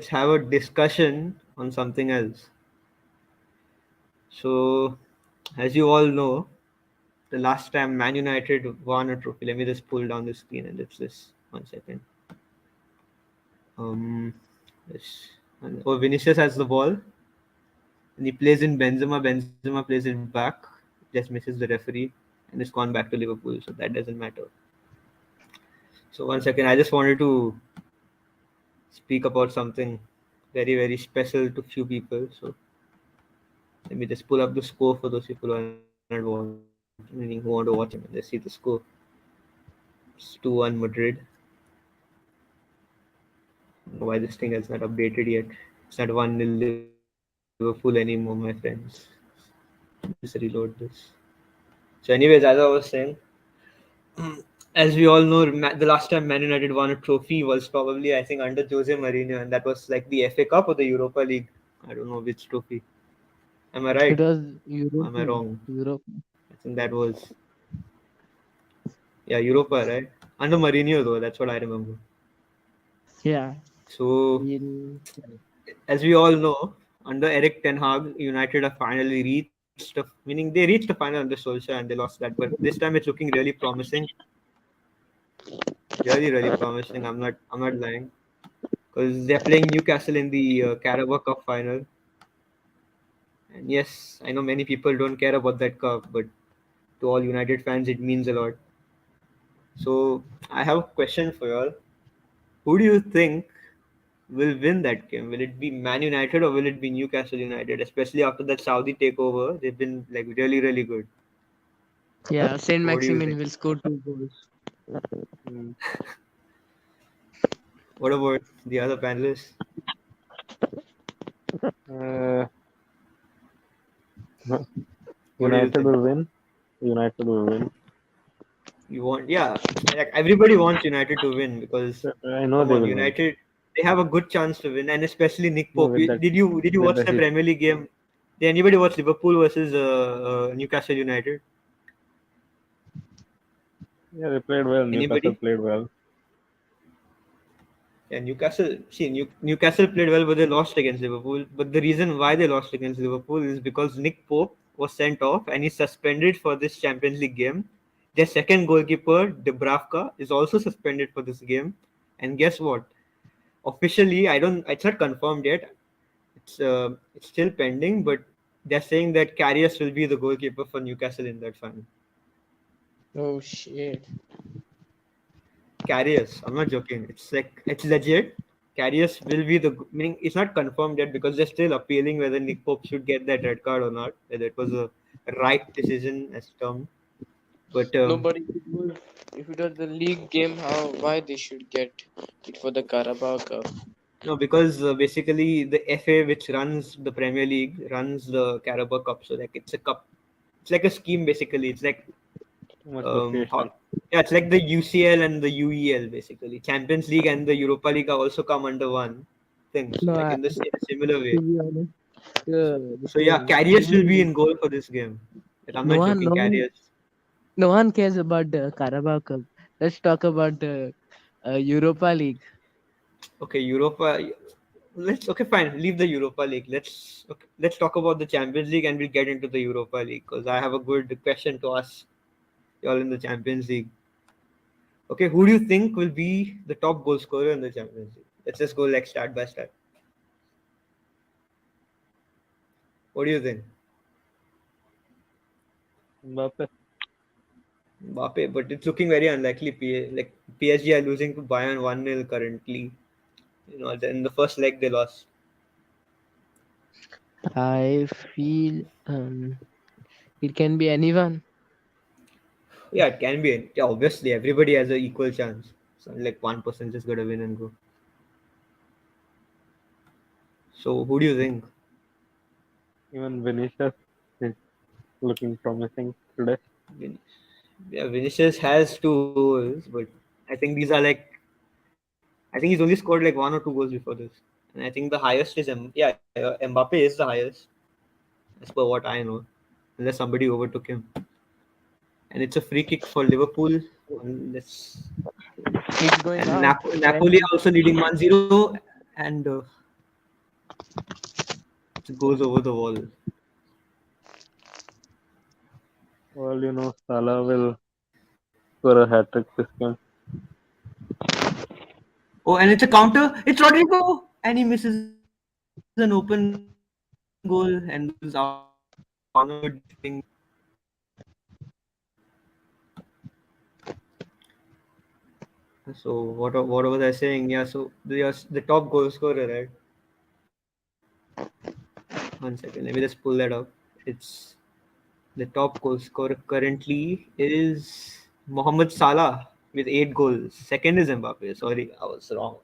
have a discussion on something else. So, as you all know, the last time Man United won a trophy. Let me just pull down the screen and let's just 1 second. Um, yes. Vinicius has the ball and he plays in Benzema. Benzema plays it back, just misses the referee, and it's gone back to Liverpool. So that doesn't matter. So 1 second, I just wanted to speak about something very very special to few people. So let me just pull up the score for those people who are not watching, meaning who want to watch him and just see the score. It's 2-1 Madrid. Why this thing has not updated yet? It's not 1-0 Liverpool anymore, my friends. Just reload this. So, anyways, as I was saying, as we all know, the last time Man United won a trophy was probably, I think, under Jose Mourinho, and that was like the FA Cup or the Europa League. I don't know which trophy. Am I It right? was Or am I European. wrong? Europe. I think that was, yeah, Europa, right? Under Mourinho, though, that's what I remember. Yeah. So, In as we all know, under Eric Ten Hag, United have finally meaning they reached the final under Solskjaer and they lost that. But this time it's looking really promising, really promising. I'm not lying because they're playing Newcastle in the Carabao Cup final. And yes, I know many people don't care about that cup, but to all United fans, it means a lot. So I have a question for y'all. Who do you think will win that game? Will it be Man United or will it be Newcastle United? Especially after that Saudi takeover, they've been like really good. yeah, Saint What do you Maximin think? will score 2 goals. Mm. What about the other panelists? Uh, What do you United think? will win. United will win. You want, yeah, like everybody wants United to win because I know come they on, will win. United, they have a good chance to win, and especially Nick No, Pope. Did you with watch the the hit. Premier League game? Did anybody watch Liverpool versus Newcastle United? Yeah, they played well. Newcastle Anybody? played well. Yeah, Newcastle played well, but they lost against Liverpool. But the reason why they lost against Liverpool is because Nick Pope was sent off and he's suspended for this Champions League game. Their second goalkeeper, Dubravka, is also suspended for this game. And guess what? Officially, I don't. It's not confirmed yet. It's still pending, but they're saying that Karius will be the goalkeeper for Newcastle in that final. Oh shit. Karius, I'm not joking. It's legit. Karius will be the meaning. It's not confirmed yet because they're still appealing whether Nick Pope should get that red card or not. Whether it was a right decision as termed. But Nobody. If it was the league game, how why they should get it for the Carabao Cup? no, because basically the FA, which runs the Premier League, runs the Carabao Cup. So like it's a cup. It's like a scheme basically. It's like Too much um, association. ho- yeah, it's like the UCL and the UEL basically. Champions League and the Europa League are also come under one thing. So No, like I, in a similar to way. be honest, the So yeah, same. Karius will be in goal for this game. Like, I'm No not one, joking, no one, Karius. no one cares about the Carabao Cup. Let's talk about the Europa League. Okay, Europa. Let's okay, fine. Leave the Europa League. Let's talk about the Champions League and we'll get into the Europa League because I have a good question to ask y'all in the Champions League. Okay, who do you think will be the top goal scorer in the Champions League? Let's just go like start by start. What do you think? Mbappe. Mbappe, but it's looking very unlikely. Like PSG are losing to Bayern 1-0 currently. In the first leg they lost. I feel it can be anyone. Yeah, it can be. Yeah, obviously, everybody has an equal chance. So like one person just gotta win and go. So who do you think? Even Vinicius is looking promising today. Vin- Yeah, Vinicius has 2 goals, but I think these are like I think he's only scored like 1 or 2 goals before this. And I think the highest is Mbappe is the highest as per what I know, unless somebody overtook him. And it's a free kick for Liverpool. Let's It's going and out. Napoli are also leading 1-0, and it goes over the wall. Well, Salah will score a hat trick this game. Oh, and it's a counter. It's Rodrigo, and he misses an open goal and loses out on the defending. So what was I saying? Yeah, so the top goal scorer, right? 1 second, let me just pull that up. It's the top goal scorer currently is Mohamed Salah. with 8 goals. Second is Mbappe. Sorry, I was wrong.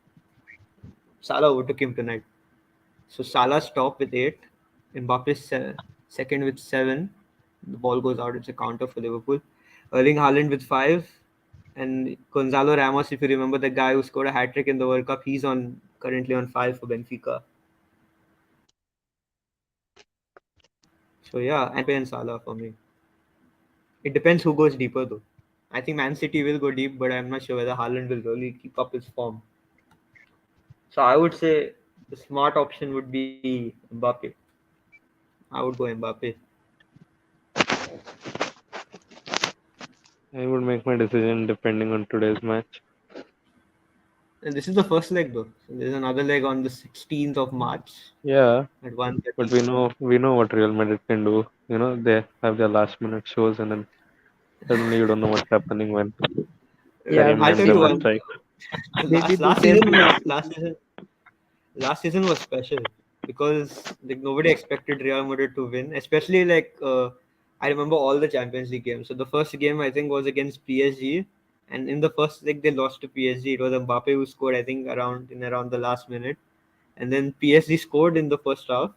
Salah overtook him tonight. So Salah's top with 8. Mbappe's second with 7. The ball goes out. It's a counter for Liverpool. Erling Haaland with 5. And Gonzalo Ramos, if you remember the guy who scored a hat trick in the World Cup, he's on currently on 5 for Benfica. So yeah, and Mbappe and Salah for me. It depends who goes deeper though. I think Man City will go deep, but I'm not sure whether Haaland will really keep up his form. So I would say the smart option would be Mbappe. I would go Mbappe. I would make my decision depending on today's match. And this is the first leg though. So there's another leg on the 16th of March Yeah, at but 1:30. we know what Real Madrid can do. They have their last minute shows, and then suddenly you don't know what's happening when Yeah, Karim I'll maybe tell you Benzema one. the strikes. The maybe last the last same season thing. was last season was special because like nobody expected Real Madrid to win, especially I remember all the Champions League games. So the first game I think was against PSG, and in the first leg they lost to PSG. It was Mbappe who scored I think around the last minute, and then PSG scored in the first half,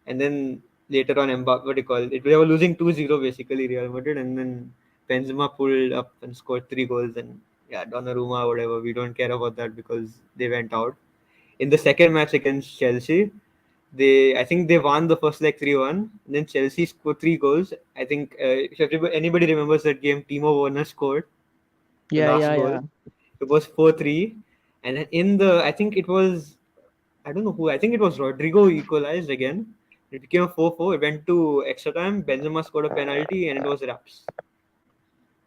and then later on Mbappe, what do you call it? They were losing 2-0 basically Real Madrid, and then Benzema pulled up and scored 3 goals, and yeah, Donnarumma whatever. We don't care about that because they went out in the second match against Chelsea. I think they won the first leg 3-1. Then Chelsea scored 3 goals. I think if anybody remembers that game, Timo Werner scored the Yeah, last yeah, goal. yeah. It was 4-3, and then I think it was I don't know who. I think it was Rodrigo who equalized again. It became a 4-4. It went to extra time. Benzema scored a penalty, and it was wraps.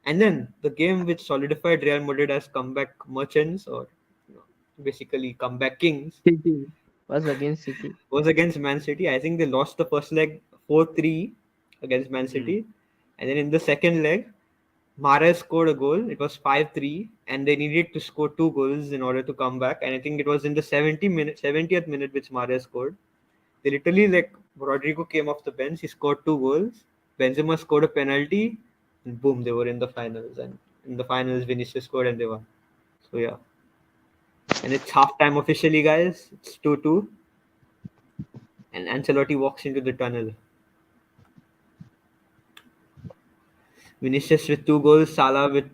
And then the game which solidified Real Madrid as comeback merchants, or you know, basically comeback kings, City was against City. was against Man City. I think they lost the first leg 4-3 against Man Hmm. City. And then in the second leg, Mahrez scored a goal. It was 5-3, and they needed to score 2 goals in order to come back. And I think it was in the 70th minute which Mahrez scored. They literally Rodrigo came off the bench. He scored 2 goals. Benzema scored a penalty, and boom, they were in the finals. And in the finals, Vinicius scored and they won. So yeah, and it's halftime officially, guys. It's 2-2, and Ancelotti walks into the tunnel. Vinicius with 2 goals, Salah with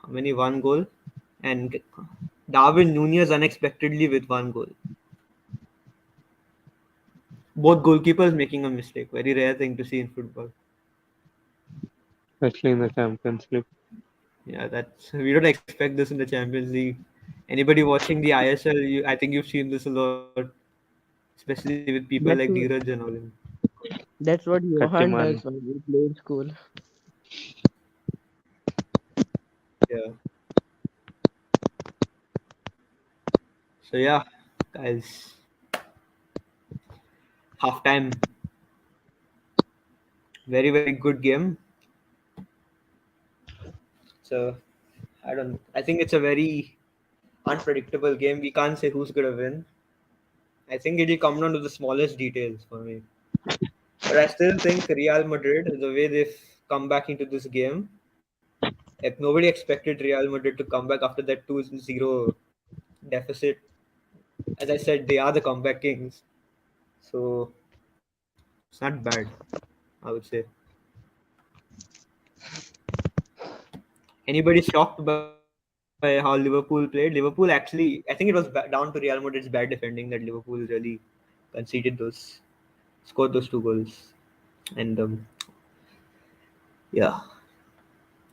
how many? 1 goal, and Darwin Nunez unexpectedly with 1 goal. Both goalkeepers making a mistake. Very rare thing to see in football. Especially in the Champions League. Yeah, that's we don't expect this in the Champions League. Anybody watching the ISL, I think you've seen this a lot, especially with people like That's Dheeraj what and all. that's what Johan Katiman. does when we play in school. Yeah. So yeah, guys, halftime. Very good game. So I don't. I think it's a very unpredictable game. We can't say who's gonna win. I think it'll come down to the smallest details for me. But I still think Real Madrid, the way they've come back into this game, like nobody expected Real Madrid to come back after that 2-0 deficit. As I said, they are the comeback kings. So it's not bad, I would say. Anybody shocked by how Liverpool played? Liverpool actually, I think it was down to Real Madrid's bad defending that Liverpool really conceded scored those 2 goals. And yeah,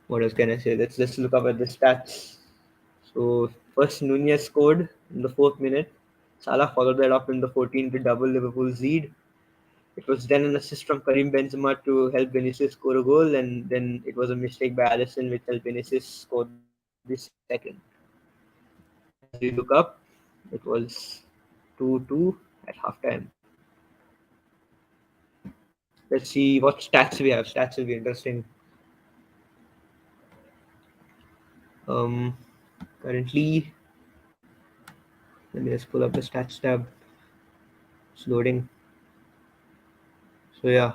what else can I say? Let's just look up at the stats. So first Nunez scored in the 4th minute. Salah followed that up in the 14th to double Liverpool's lead. It was then an assist from Karim Benzema to help Vinicius score a goal, and then it was a mistake by Alisson which helped Vinicius score the second. And as we look up, it was 2-2 at halftime. Let's see what stats we have. Stats will be interesting. Um, Currently, let me just pull up the stats tab. It's loading. So yeah.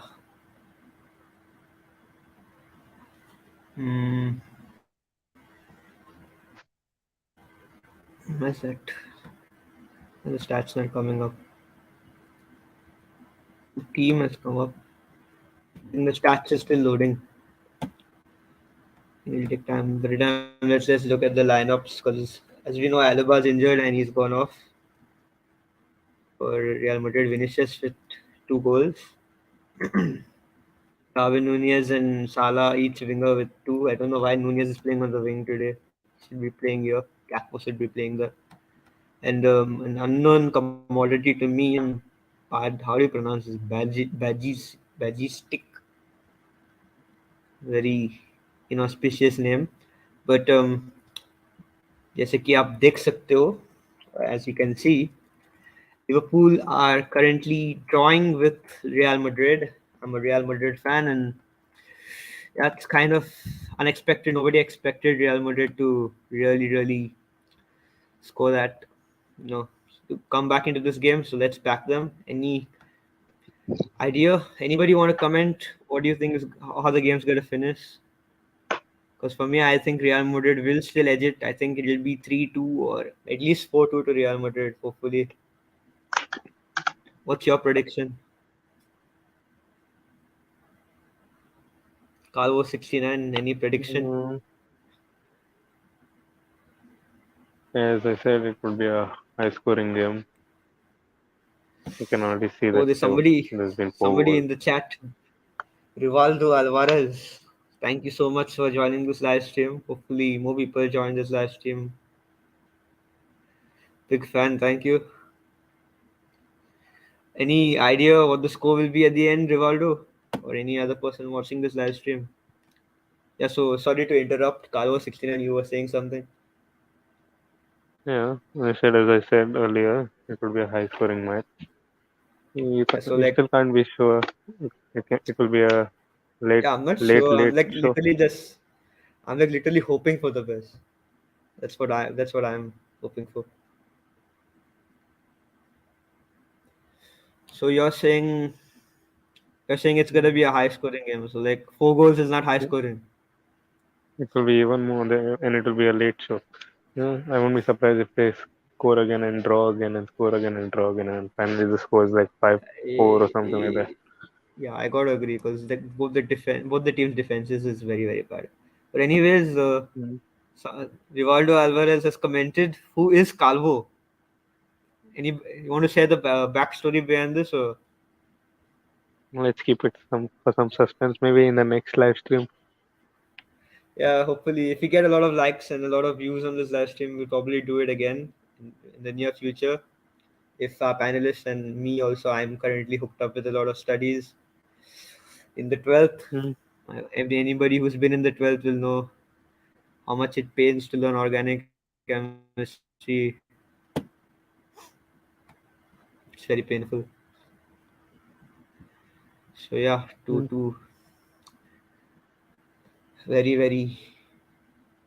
Hmm. Where's that? The stats not coming up. Team has come up. And the stats is still loading. It'll take time. But time, let's just look at the lineups because, as we know, Alaba's injured and he's gone off for Real Madrid. Vinicius with 2 goals. Darwin Nunez and Salah each winger with 2. I don't know why Nunez is playing on the wing today. Should be playing here. Gakpo should be playing there. And an unknown commodity to me, how do you pronounce this? Badgistic. Very inauspicious name. But जैसे कि आप देख सकते हो, as you can see, Liverpool are currently drawing with Real Madrid. I'm a Real Madrid fan, and that's kind of unexpected. Nobody expected Real Madrid to really score that, to come back into this game. So let's back them. Any idea? Anybody want to comment? What do you think is how the game's going to finish? Because for me, I think Real Madrid will still edge it. I think it'll be 3-2 or at least 4-2 to Real Madrid, hopefully. What's your prediction? Calvo 69, any prediction? As I said, it would be a high-scoring game. You can already see Oh, that there's there's been 4 somebody goals. in the chat. Rivaldo Alvarez. Thank you so much for joining this live stream. Hopefully more people join this live stream. Big fan, thank you. Any idea what the score will be at the end, Rivaldo? Or any other person watching this live stream? Yeah, so sorry to interrupt. Calvo 69, you were saying something. Yeah, as I said earlier, it would be a high-scoring match. Yeah, so We like, still can't be sure. It will be a late, yeah, I'm not late, sure. late show. I'm like literally hoping for the best. That's what I'm hoping for. So you're saying it's gonna be a high scoring game. So like 4 goals is not high scoring. It will be even more, and it will be a late show. Yeah, I won't be surprised if they score again and draw again and score again and draw again, and finally the score is like 5-4 or something like that. Yeah, I gotta agree because both the teams' defenses is very bad. But anyways, Mm. Rivaldo Alvarez has commented. Who is Calvo? You want to share the backstory behind this? Or Let's keep it for some suspense, maybe in the next live stream. yeah, hopefully, if we get a lot of likes and a lot of views on this live stream, we'll probably do it again in the near future. If our panelists and me also, I'm currently hooked up with a lot of studies in the 12th. Mm. Anybody who's been in the 12th will know how much it pains to learn organic chemistry. It's very painful. So yeah, Mm. two very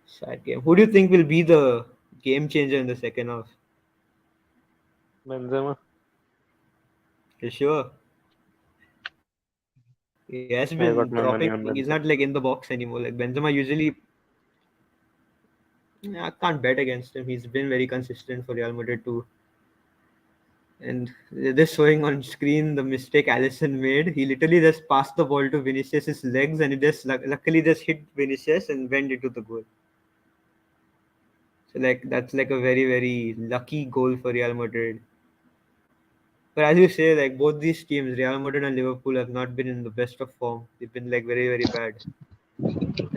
sad game. Who do you think will be the game changer in the second half? Benzema. You sure? He has I been got my money dropping. on He's Benzema. not like in the box anymore. Like Benzema usually, I can't bet against him. He's been very consistent for Real Madrid too. And this showing on screen the mistake Allison made. He literally just passed the ball to Vinicius's legs, and it just luckily just hit Vinicius and went into the goal. So like that's like a very lucky goal for Real Madrid. But as you say, like both these teams, Real Madrid and Liverpool, have not been in the best of form. They've been like very bad.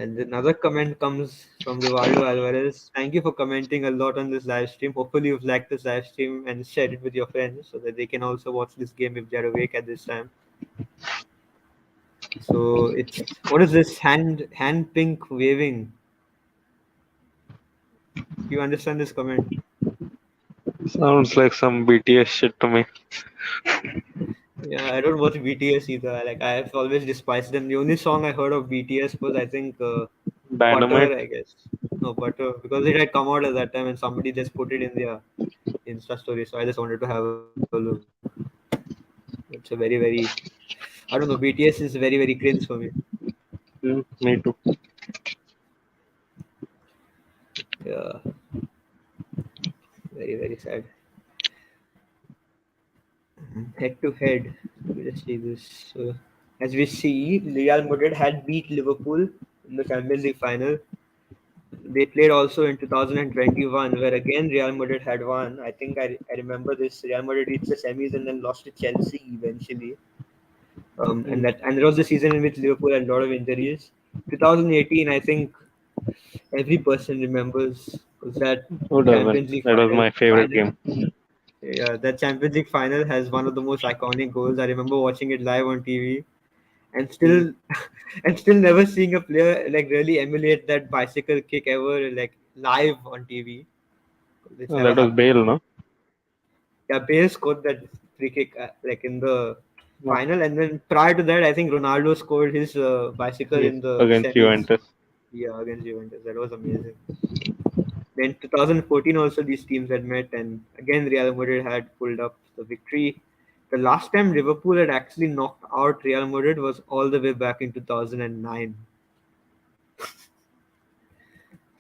And another comment comes from Rivaldo Alvarez. Thank you for commenting a lot on this live stream. Hopefully you've liked this live stream and shared it with your friends so that they can also watch this game if they're awake at this time. So it's what is this hand pink waving? Do you understand this comment? Sounds like some BTS shit to me. Yeah, I don't watch BTS either. Like I've always despised them. The only song I heard of BTS was I think Dynamite. Butter, I guess. No, Butter, because it had come out at that time and somebody just put it in their Insta story. So I just wanted to have a look. It's a very I don't know. BTS is very cringe for me. Me too. Yeah. very sad. Head to head. Let me just see this. As we see, Real Madrid had beat Liverpool in the Champions League final. They played also in 2021, where again Real Madrid had won. I think I remember this. Real Madrid reached the semis and then lost to Chelsea eventually. And that was the season in which Liverpool had a lot of injuries. 2018, I think every person remembers was that Who doesn't? Champions League That was my favorite final. game. Yeah, that Champions League final has one of the most iconic goals. I remember watching it live on TV and Mm. still and still never seeing a player like really emulate that bicycle kick ever like live on TV. It's Oh, never that was happened. Bale, no? Yeah, Bale scored that free kick like in the No. final, and then prior to that, I think Ronaldo scored his bicycle Yes, in the against semis. Juventus. Yeah, against Juventus. That was amazing. Then 2014 also these teams had met, and again Real Madrid had pulled up the victory. The last time Liverpool had actually knocked out Real Madrid was all the way back in 2009.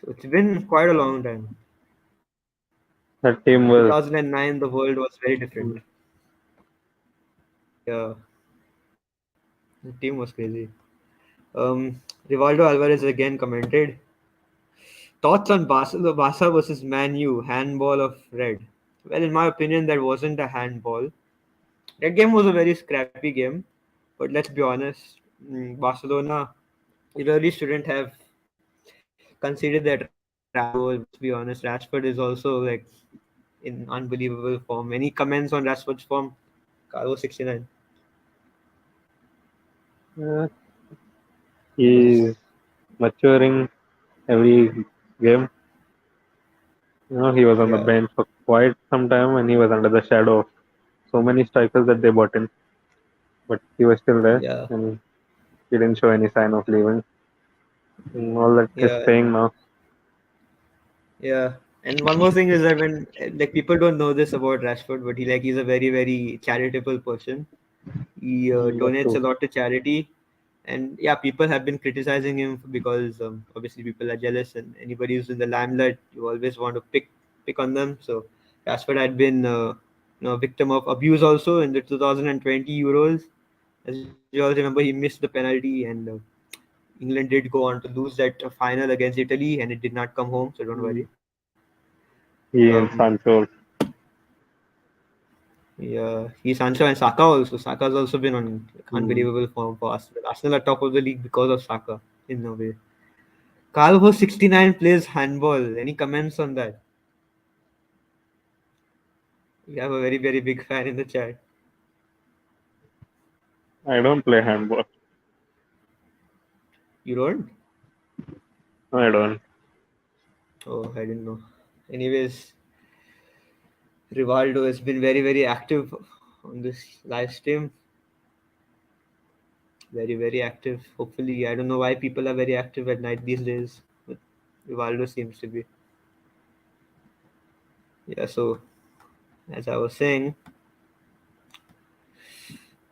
So it's been quite a long time. That team was 2009, the world was very different. mm, Yeah, the team was crazy. Rivaldo Alvarez again commented thoughts on Barca versus Man U handball of red. Well, in my opinion, that wasn't a handball. That game was a very scrappy game, but let's be honest, Barcelona really shouldn't have conceded that Rashford goal. Let's be honest, Rashford is also like in unbelievable form. Any comments on Rashford's form? Carlo 69. uh, he's maturing every game. He was on the Yeah, bench for quite some time and he was under the shadow of so many strikers that they bought in. But he was still there yeah, and he didn't show any sign of leaving. And all that is yeah, paying now. yeah. And one more thing is that when like people don't know this about Rashford, but he's a very charitable person. He That's donates true. a lot to charity, and yeah, people have been criticizing him because obviously people are jealous, and anybody who's in the limelight, you always want to pick on them. So Rashford had been victim of abuse also in the 2020 Euros. As you all remember, he missed the penalty, and England did go on to lose that final against Italy, and it did not come home. So don't Mm. worry. He and Um, Sancho. yeah, he's Sancho and Saka also. Saka's also been on like, Mm. unbelievable form for Arsenal. Arsenal are top of the league because of Saka in a way. Calvo 69 plays handball. Any comments on that? We have a very big fan in the chat. I don't play handball. You don't? No, I don't. Oh, I didn't know. Anyways, Rivaldo has been very active on this live stream. Very active. Hopefully, I don't know why people are very active at night these days, but Rivaldo seems to be. Yeah. So as I was saying,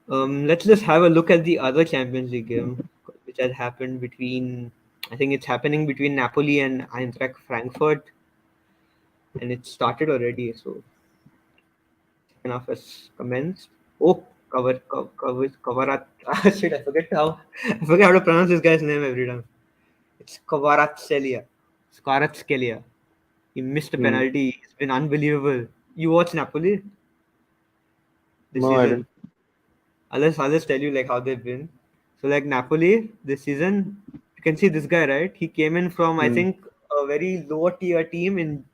let's just have a look at the other Champions League game, which has happened between. I think it's happening between Napoli and Eintracht Frankfurt, and it started already. So second half has commenced. Oh, Kavarat. Shit, I forget how to pronounce this guy's name every time. It's Kvaratskhelia. Kvaratskhelia. He missed a Mm. penalty. It's been unbelievable. You watch Napoli this No, I season? didn't. I'll just tell you like how they've been. So like Napoli this season, you can see this guy right. He came in from I Mm. think a very lower tier team in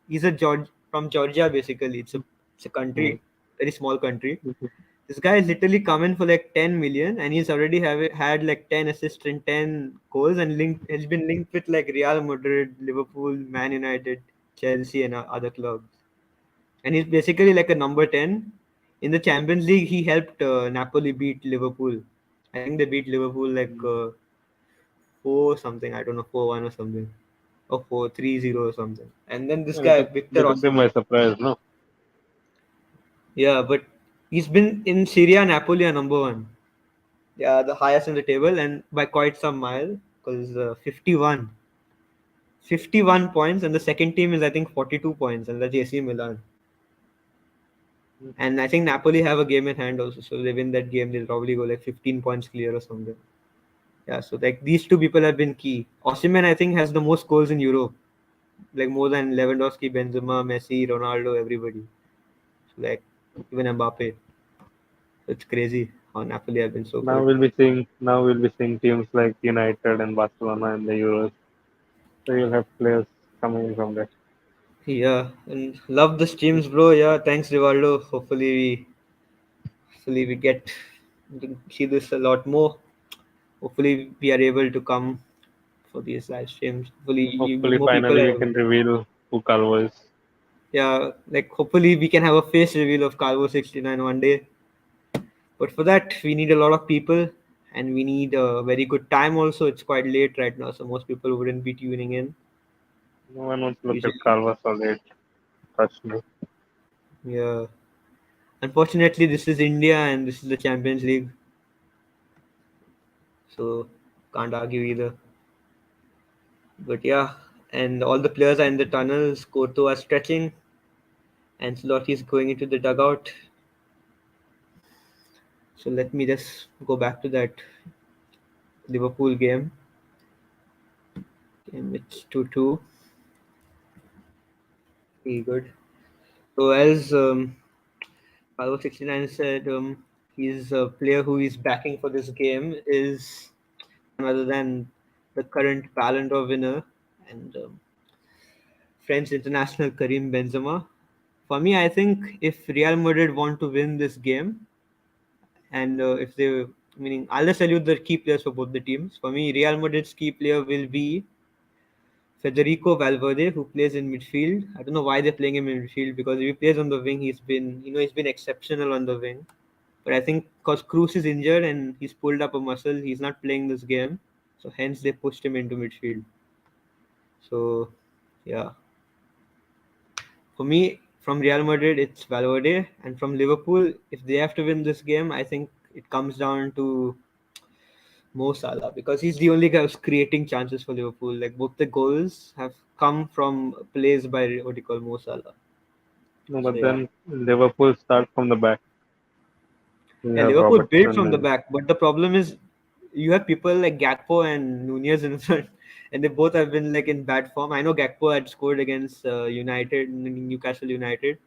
he's a George from Georgia basically. It's a Mm. country, very small country. Mhm. This guy is literally coming for like 10 million, and he's already had like 10 assists and 10 goals, and linked has been linked with like Real Madrid, Liverpool, Man United, Chelsea, and other clubs. And he's basically like a number 10 in the Champions League. He helped Napoli beat Liverpool. I think they beat Liverpool like 4 something. I don't know, 4-1 or something, or 4-3-0 or something. And then this Yeah, they guy took they Victor took them by Osimhen. surprise, no? Yeah, but he's been in Syria. Napoli are number one. Yeah, the highest in the table, and by quite some mile, because 51. 51 points, and the second team is I think 42 points, and that's AC Milan. And I think Napoli have a game in hand also, so they win that game, they'll probably go like 15 points clear or something. Yeah, so like these two people have been key. Osimhen I think has the most goals in Europe, like more than Lewandowski, Benzema, Messi, Ronaldo, everybody. So like even Mbappe. It's crazy how Napoli have been so good. Now we'll be seeing teams like United and Barcelona in the Euros. So you'll have players coming from there. Yeah, and love the streams, bro. Yeah, thanks, Rivaldo. Hopefully we get to see this a lot more. Hopefully we are able to come for these live streams. Hopefully Hopefully, more people finally we are able. can reveal who Calvo is. Yeah, like hopefully we can have a face reveal of Calvo 69 one day. But for that we need a lot of people, and we need a very good time also. It's quite late right now, so most people wouldn't be tuning in. No one wants to look at Usually, Calvo so late. Trust me. yeah. Unfortunately, this is India and this is the Champions League, so can't argue either. But yeah, and all the players are in the tunnels. Koto are stretching. Ancelotti is going into the dugout. So let me just go back to that Liverpool game. It's 2-2. Pretty good. So as Palvo 69 said, he's a player who is backing for this game is none other than the current Ballon d'Or winner and French international Karim Benzema. For me, I think if Real Madrid want to win this game, and if they, meaning, I'll just tell you the key players for both the teams. For me, Real Madrid's key player will be Federico Valverde, who plays in midfield. I don't know why they're playing him in midfield because if he plays on the wing, he's been exceptional on the wing. But I think because Cruz is injured and he's pulled up a muscle, he's not playing this game. So hence they pushed him into midfield. So yeah, for me, from Real Madrid, it's Valverde, and from Liverpool, if they have to win this game, I think it comes down to Mo Salah because he's the only guy who's creating chances for Liverpool. Like both the goals have come from plays by what do you call Mo Salah. No, So but yeah, then Liverpool start from the back. You yeah, have Liverpool built Robertson from the and back, but the problem is you have people like Gakpo and Nunez in front, and they both have been like in bad form. I know Gakpo had scored against United, Newcastle United,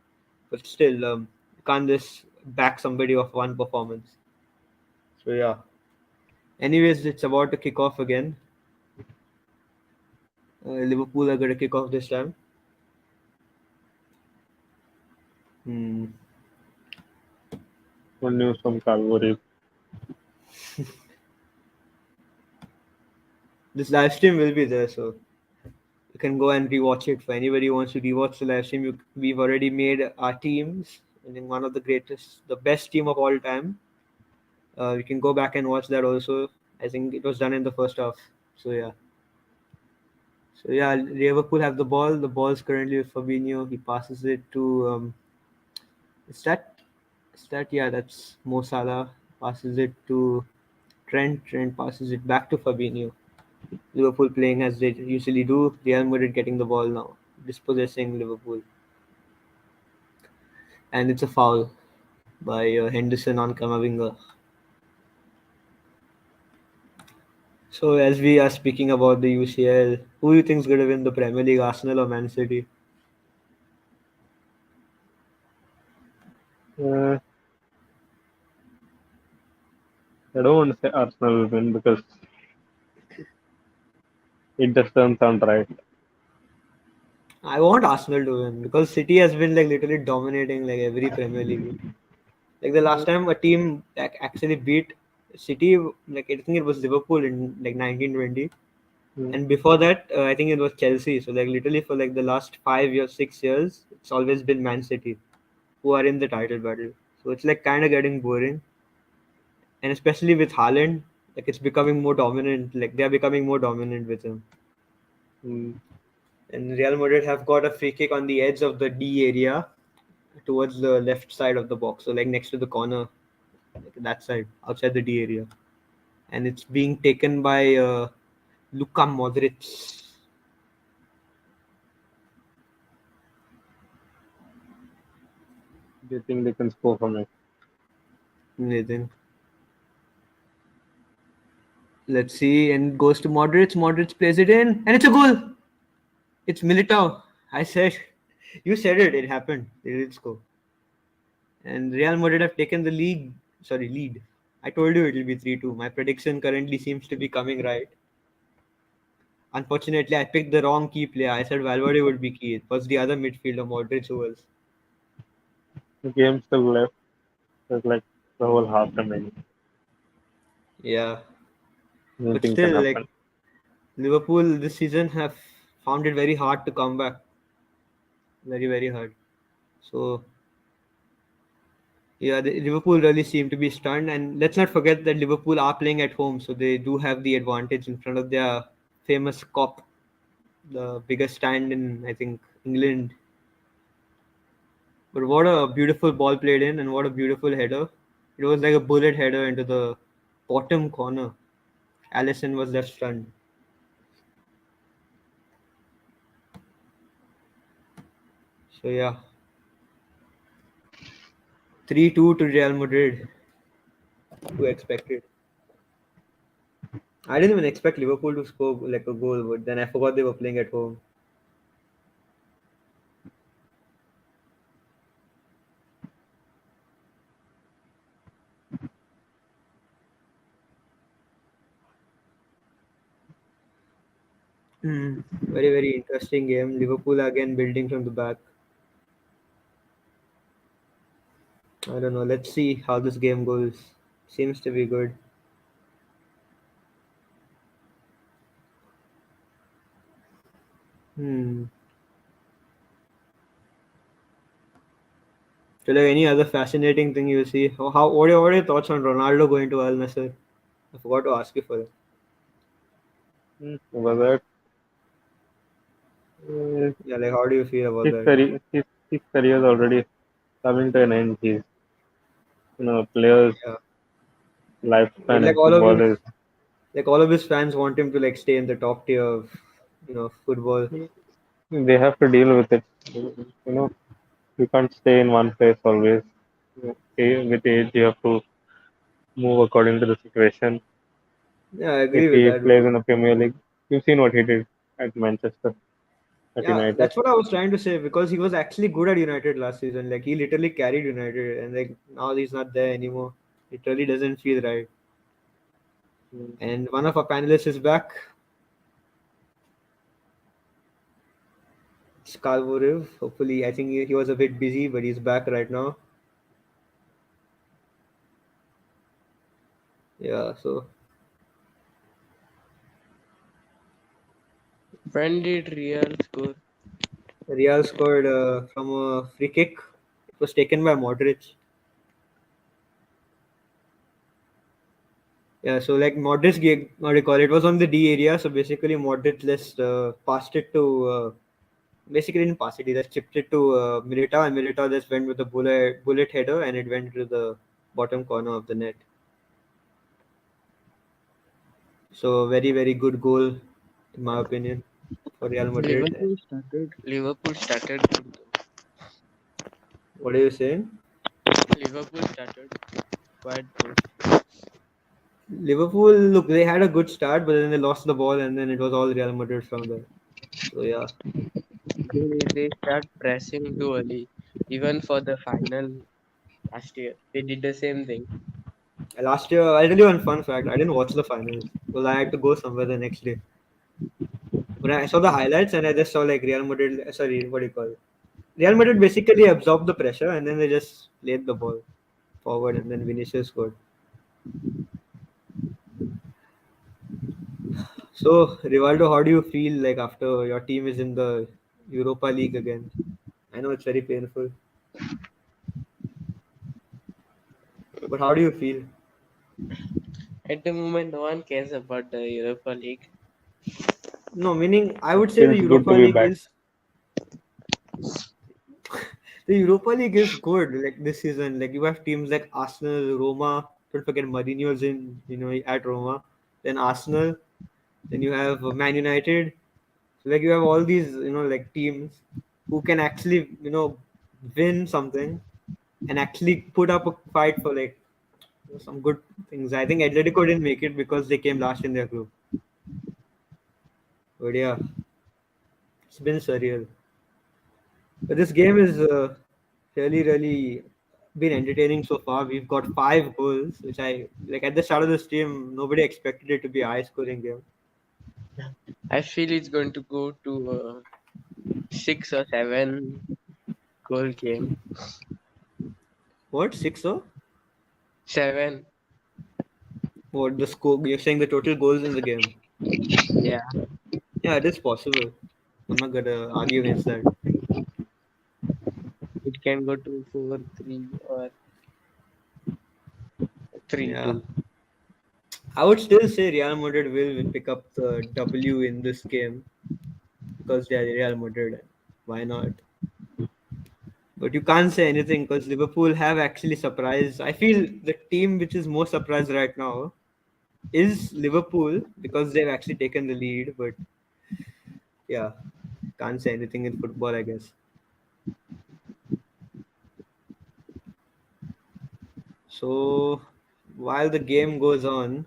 but still, you can't just back somebody off one performance. So yeah. Anyways, it's about to kick off again. Liverpool are going to kick off this time. Hmm. one news from Calvo. This live stream will be there, so you can go and rewatch it. For anybody who wants to rewatch the live stream, we've already made our teams. I think one of the greatest, the best team of all time. You can go back and watch that also. I think it was done in the first half. So yeah. So yeah, Liverpool have the ball. The ball is currently with Fabinho. He passes it to is that yeah, that's Mo Salah. Passes it to Trent. Trent passes it back to Fabinho. Liverpool playing as they usually do. Real Madrid getting the ball now, dispossessing Liverpool, and it's a foul by Henderson on Kamavinga. So as we are speaking about the UCL, who do you think is going to win the Premier League, Arsenal or Man City? Uh, I don't want to say Arsenal will win because it just doesn't sound right. I want Arsenal to win because City has been like literally dominating like every Premier League. Like the last time a team like actually beat City, like I think it was Liverpool in like 1920, Mm, and before that I think it was Chelsea. So like literally for like the last 5 years, 6 years, it's always been Man City who are in the title battle. So it's like kind of getting boring, and especially with Haaland, like it's becoming more dominant. Like they are becoming more dominant with him. mm, And Real Madrid have got a free kick on the edge of the D area towards the left side of the box, so like next to the corner, like that side, outside the D area, and it's being taken by Luka Modric. Do you think they can score from it? Nathan. Let's see, and it goes to Modric. Modric plays it in, and it's a goal. It's Militao. I said, you said it. It happened. They did score, and Real Madrid have taken the league. Sorry, lead. I told you it will be 3-2. My prediction currently seems to be coming right. Unfortunately, I picked the wrong key player. I said Valverde would be key. It was the other midfielder, Modric, who was. The game still left. There's like the whole half remaining. Yeah, but Anything can still, like happen. Liverpool this season have found it very hard to come back. Very, very hard. So yeah, Liverpool really seem to be stunned, and let's not forget that Liverpool are playing at home, so they do have the advantage in front of their famous cop, the biggest stand in I think England. But what a beautiful ball played in, and what a beautiful header! It was like a bullet header into the bottom corner. Allison was left stunned. So yeah, 3-2 to Real Madrid. Who expected? I didn't even expect Liverpool to score like a goal, but then I forgot they were playing at home. Very, very interesting game. Liverpool again building from the back. I don't know. Let's see how this game goes. Seems to be good. Hmm. So, like any other fascinating thing you see? What are your thoughts on Ronaldo going to Al Nassr? I forgot to ask you for that. Over that, uh, Yeah, like how do you feel about his that? career, his career is already coming to an end. He's, players' Yeah, but lifespan in football is. all of his fans want him to like stay in the top tier of football. They have to deal with it. You can't stay in one place always. With age, you have to move according to the situation. Yeah, I If agree with he that. plays in the Premier League, you've seen what he did at Manchester, at Yeah, United. that's what I was trying to say because he was actually good at United last season. Like he literally carried United, and like now he's not there anymore. It really doesn't feel right. And one of our panelists is back, Skalvoriv. Hopefully, I think he was a bit busy, but he's back right now. Yeah, so When did Real score? Real scored from a free kick. It was taken by Modric. Yeah, so like Modric, what do you call it? It was on the D area. So basically, Modric just passed it to. Basically, didn't pass it. He just chipped it to Militao, and Militao just went with the bullet header, and it went to the bottom corner of the net. So very, very good goal, in my opinion, for Real Madrid. Liverpool started good though. What are you saying? Liverpool started quite good. Liverpool, look, they had a good start, but then they lost the ball, and then it was all Real Madrid from there. So yeah, They start pressing too early. Even for the final last year, they did the same thing. last year I'll tell you one fun fact. I didn't watch the finals because I had to go somewhere the next day. But I saw the highlights and I just saw like Real Madrid. Sorry, what do you call it? Real Madrid basically absorbed the pressure and then they just played the ball forward and then Vinicius scored. So Rivaldo, how do you feel like after your team is in the Europa League again? I know it's very painful, but how do you feel? At the moment, no one cares about the Europa League. No, meaning I would say the Feels good Europa to be League back. is the Europa League is good. Like this season, like you have teams like Arsenal, Roma. Don't forget Mourinho's in at Roma. Then Arsenal. Then you have Man United. So like you have all these like teams who can actually win something. and actually put up a fight for like some good things. I think Atletico didn't make it because they came last in their group. But yeah, it's been surreal. But this game is really been entertaining so far. We've got 5 goals, which I like at the start of the stream. Nobody expected it to be a high scoring game. I feel it's going to go to a 6 or 7 goal game. What 6-0? 7. What the score? You're saying the total goals in the game? Yeah. Yeah, it is possible. I'm not gonna argue against that. It can go to 4-3 or three Yeah, two. I would still say Real Madrid will pick up the W in this game because they are Real Madrid. Why not? But you can't say anything because Liverpool have actually surprised. I feel the team which is most surprised right now is Liverpool because they've actually taken the lead. But yeah, can't say anything in football, I guess. So while the game goes on,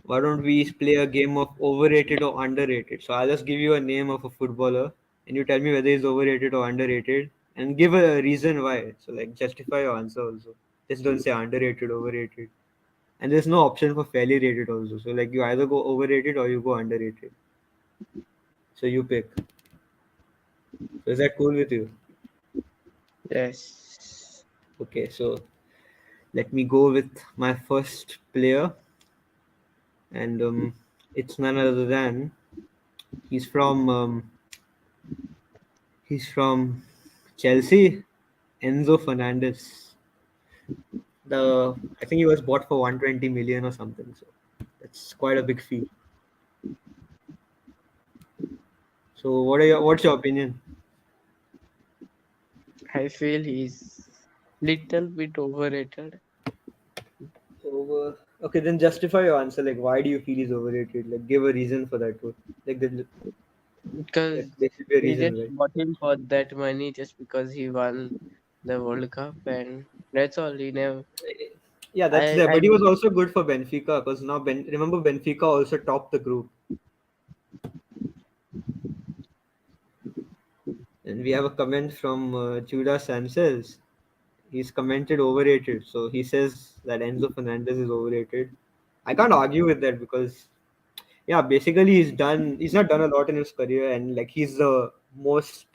why don't we play a game of overrated or underrated? So I'll just give you a name of a footballer and you tell me whether he's overrated or underrated and give a reason why. So like justify your answer also. Just don't say underrated, overrated. And there's no option for fairly rated also. So like you either go overrated or you go underrated. So you pick. So is that cool with you? Yes. Okay, so let me go with my first player, and it's none other than he's from um, he's from Chelsea, Enzo Fernandez. I think he was bought for 120 million or something. So that's quite a big fee. So what's your opinion? I feel he's little bit overrated Over. Okay, then justify your answer. Like, why do you feel he's overrated? Like, give a reason for that. Too. Like, because there should be a we reason, just right? bought him for that money just because he won the World Cup, and that's all. He never. Yeah, that's I there. I But he was also good for Benfica because now remember Benfica also topped the group, and we have a comment from Judas Sanchez. He's commented overrated, so he says that Enzo Fernandez is overrated. I can't argue with that because yeah, basically he's not done a lot in his career, and like he's the most.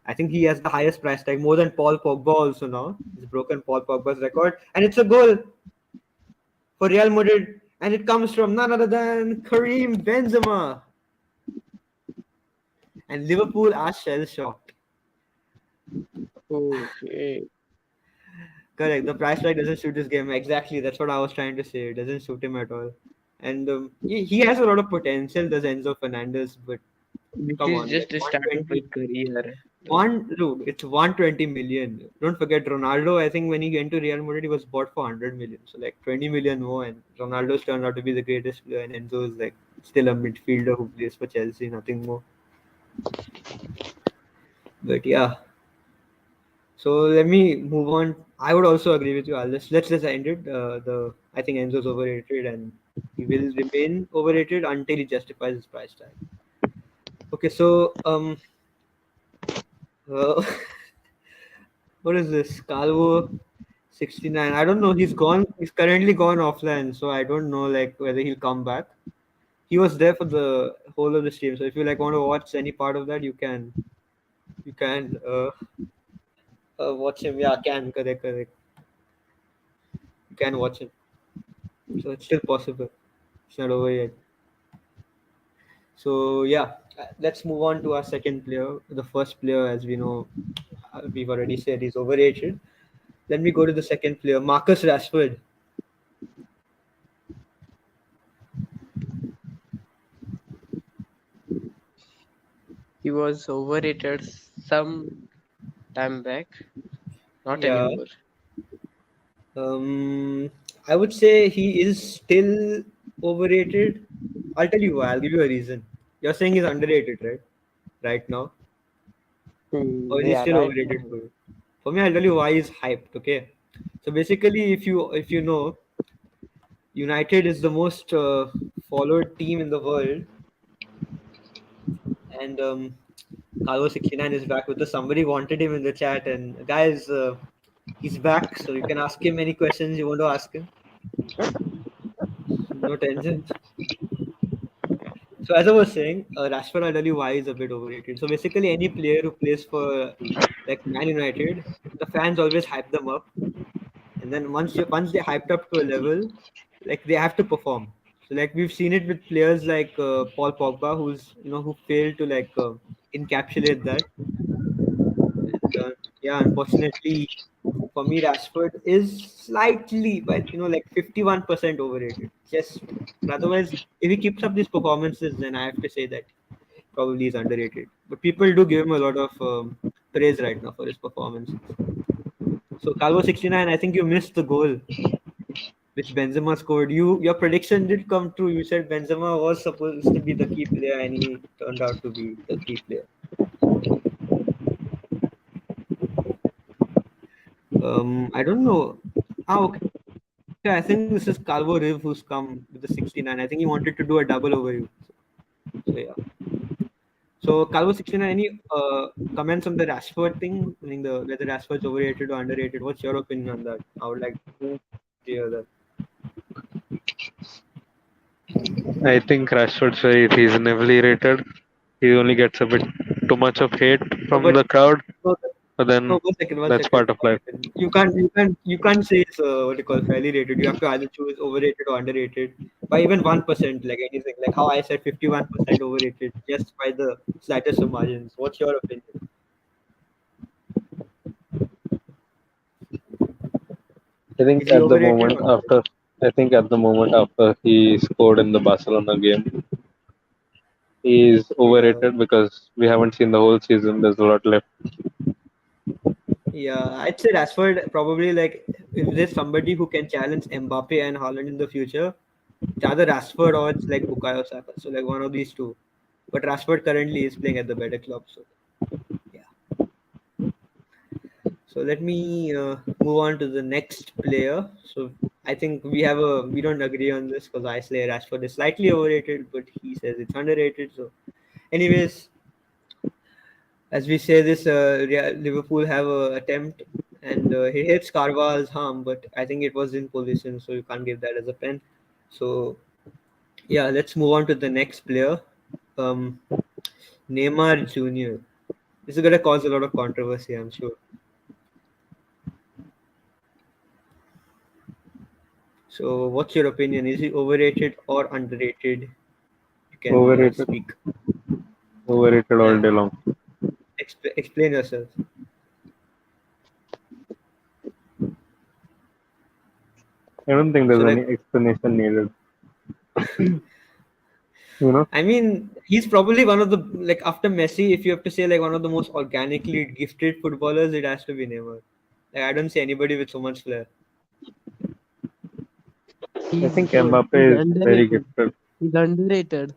I think he has the highest price tag, more than Paul Pogba also now. He's broken Paul Pogba's record, and it's a goal for Real Madrid, and it comes from none other than Karim Benzema. And Liverpool are shell shocked. okay. Correct. The price tag doesn't suit this game. Exactly. That's what I was trying to say. It doesn't suit him at all. And he has a lot of potential, does Enzo Fernandez, but This come is on, like just the start of his 120. career. Look, it's 120 million. Don't forget Ronaldo. I think when he went to Real Madrid, he was bought for 100 million. So like 20 million more, and Ronaldo's turned out to be the greatest player, and Enzo is like still a midfielder who plays for Chelsea, nothing more. But yeah, so let me move on. I would also agree with you. Let's just end it. The I think Enzo's overrated, and he will remain overrated until he justifies his price tag. Okay, so uh, what is this? Calvo 69. I don't know. He's gone. He's currently gone offline, so I don't know like whether he'll come back. He was there for the whole of the stream, so if you like want to watch any part of that, you can. You can watch him. Yeah, can correct. You can watch him. So it's still possible. It's not over yet. So yeah, let's move on to our second player. The first player, as we know, we've already said he's overrated. Then we go to the second player, Marcus Rashford. He was overrated some time back, not Yeah, anymore. I would say he is still overrated. I'll tell you why. I'll give you a reason. You're saying he's underrated, right? Right now, or is he Yeah, still right overrated now. for you? For me, I'll tell you why he's hyped. Okay, so basically, if you know, United is the most followed team in the world, and Carlo 69 is back with us. Somebody wanted him in the chat, and guys, he's back, so you can ask him any questions you want to ask him. No tension. So as I was saying, Rashford, I'll tell you why he's a bit overrated. So basically, any player who plays for like Man United, the fans always hype them up, and then once they're hyped up to a level, like they have to perform. So like we've seen it with players like Paul Pogba, who failed to encapsulate that. And yeah, unfortunately for me, Rashford is slightly, but 51% overrated. Just but otherwise, if he keeps up these performances, then I have to say that probably is underrated. But people do give him a lot of praise right now for his performances. So Calvo 69, I think you missed the goal which Benzema scored. Your prediction did come true. You said Benzema was supposed to be the key player, and he turned out to be the key player. I don't know. Okay. I think this is Calvo Riv who's come with the 69. I think he wanted to do a double over you. So yeah. So Calvo 69, any comments on the Rashford thing? I think whether Rashford's overrated or underrated. What's your opinion on that? I would like to hear that. I think Rashford's very reasonably rated. He only gets a bit too much of hate No, from but the crowd, no, but no, then one second, that's part of one life. second. You can't say it's what you call fairly rated. You have to either choose overrated or underrated by even 1%, like anything. Like how I said 51% overrated just by the slightest of margins. What's your opinion? I think Is he at the overrated moment or after I think at the moment after he scored in the Barcelona game, he is yeah. overrated because we haven't seen the whole season. There's a lot left. Yeah, I'd say Rashford probably like if there's somebody who can challenge Mbappe and Haaland in the future, it's either Rashford or it's like Bukayo Saka. So like one of these two. But Rashford currently is playing at the better club. So yeah. So let me move on to the next player. So I think we don't agree on this because I say Rashford is slightly overrated, but he says it's underrated. So, anyways, as we say this, Liverpool have a attempt and he hits Carval's arm, but I think it was in position, so you can't give that as a pen. So yeah, let's move on to the next player, um, Neymar Jr. This is gonna cause a lot of controversy, I'm sure. So, what's your opinion? Is he overrated or underrated? You can Overrated, speak. overrated all Yeah, day long. explain yourself. I don't think So, there's any like, explanation needed. You know, I mean, he's probably one of the like after Messi. If you have to say like one of the most organically gifted footballers, it has to be Neymar. Like, I don't see anybody with so much flair. I He's think good. Mbappe He's is very underrated. gifted. He's underrated.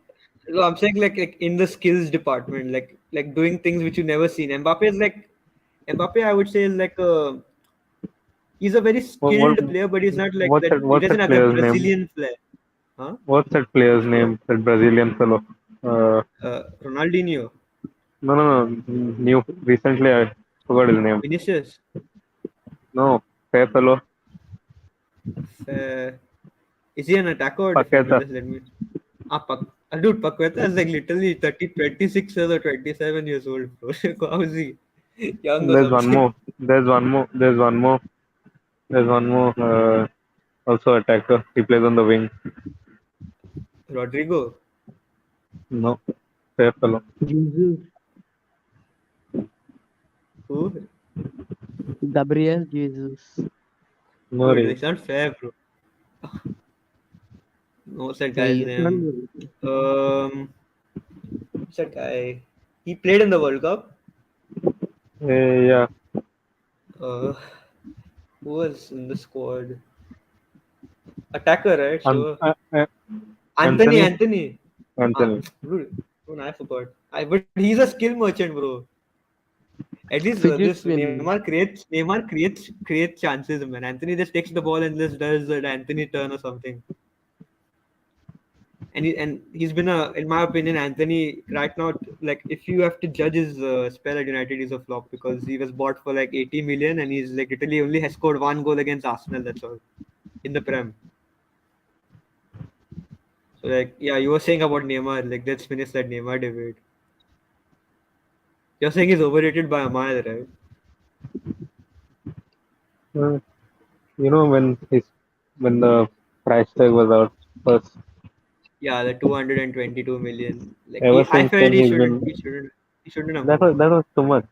So I'm saying like in the skills department, like doing things which you never seen. Mbappe, I would say is like a he's a very What, what skilled player, but he's not like what's that. that? He What's doesn't that have that player's name? Brazilian flair. Huh? What's that player's What? name? That Brazilian fellow. Uh, Ronaldinho, no, no, no. New recently, I forgot his name. Vinicius, No, fair fellow. uh, is he an attacker or defender? Paqueta. Just let me. Dude, Paqueta is like literally 26 years or 27 years old, bro. How is he? Young or There's one something? more. There's one more. There's one more. There's one more. Also attacker. He plays on the wing. Rodrigo? No, fair fellow. Jesus. Who? Gabriel Jesus. No, Dude, it's not fair, bro. What's that guy's He is name? underrated. What's that guy? He played in the World Cup. yeah. Uh, who was in the squad? Attacker, right? An- Sure. uh, uh, Anthony, Anthony. Anthony. Ah, Anthony. dude, I forgot. But he's a skill merchant, bro. At least Fidget this spinner. Neymar creates chances, man. Anthony just takes the ball and just does the Anthony turn or something. And he's been in my opinion, Anthony right now. Like, if you have to judge his spell at United, he's a flop because he was bought for like 80 million, and he's like literally only has scored one goal against Arsenal. That's all in the Prem. So like, yeah, you were saying about Neymar. Like, let's finish that Neymar debate. You're saying he's overrated by a mile, right? Uh, when the price tag was out first, Yeah, the 222 million. Like, ever I since felt then he he's shouldn't. been He shouldn't have moved. that was too much.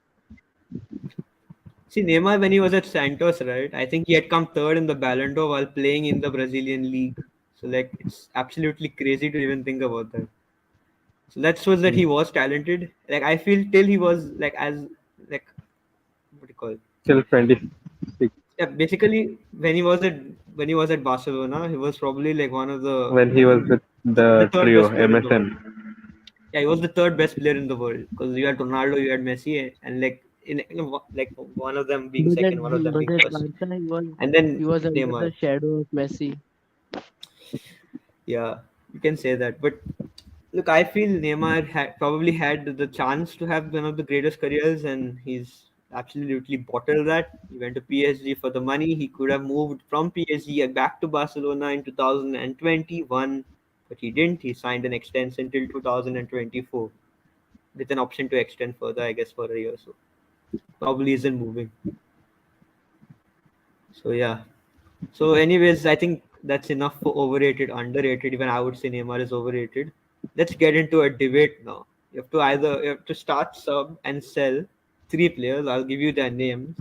See, Neymar, when he was at Santos, right? I think he had come third in the Ballon d'Or while playing in the Brazilian league. So like, it's absolutely crazy to even think about that. So that shows that Hmm. he was talented. Like, I feel till he was like, as like, what do you call it? Till 26 Yeah, basically when he was at Barcelona, he was probably like one of the, when he I was think, with the the third trio best player in the world. MSN. Yeah, he was the third best player in the world because you had Ronaldo, you had Messi, and like like one of them being But at second, one of them but being at first, Barca and then he was under Neymar. the shadow of Messi. Yeah, you can say that. But look, I feel Neymar probably had the chance to have one of the greatest careers, and he's absolutely bottled that. He went to PSG for the money. He could have moved from PSG back to Barcelona in 2021, but he didn't. He signed an extension till 2024 with an option to extend further, I guess, for a year. So probably isn't moving. So yeah. So, anyways, I think that's enough for overrated, underrated. Even I would say Neymar is overrated. Let's get into a debate now. You have to start, sub, and sell three players. I'll give you their names,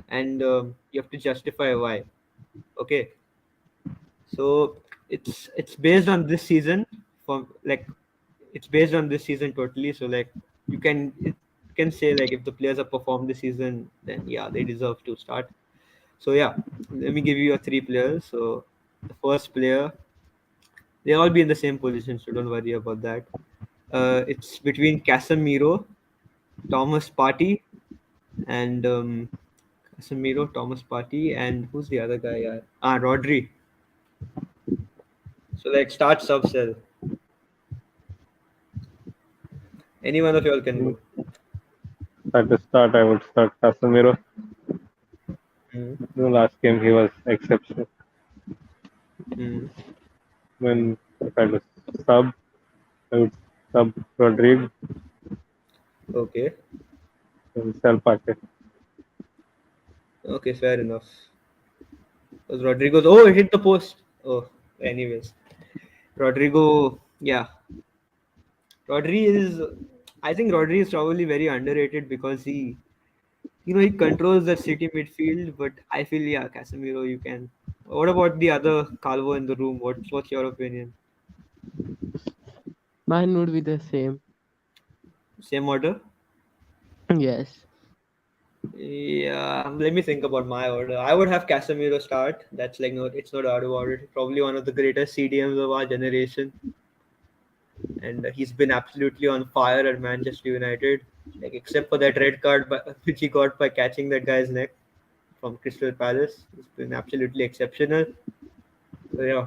and you have to justify why. Okay. So it's based on this season. For like, it's based on this season totally. So like, you can say like, if the players have performed this season, then yeah, they deserve to start. So yeah, let me give you your three players. So the first player, they'll all be in the same position, so don't worry about that. It's between Casemiro, Thomas Partey, and Casemiro, Thomas Partey, and who's the other guy? Rodri. So like, start, sub, sell. Any one of y'all can Hmm. go. At the start, I would start Casemiro. Mm. The last game he was exceptional. Mm. When if I was sub, I would sub Rodrigo Okay. and sell Partey. Okay, fair enough. Because Rodrigo's, oh, it hit the post. Oh, anyways, Rodrigo. Yeah, Rodri is. I think Rodri is probably very underrated because he controls the city midfield. But I feel, yeah, Casemiro, you can. What about the other Calvo in the room? What's your opinion? Mine would be the same. Same order? Yes. Yeah, let me think about my order. I would have Casemiro start. That's like, no, it's not out of order. Probably one of the greatest CDMs of our generation, and he's been absolutely on fire at Manchester United. Like, except for that red card which he got by catching that guy's neck from Crystal Palace, he's been absolutely exceptional. So yeah,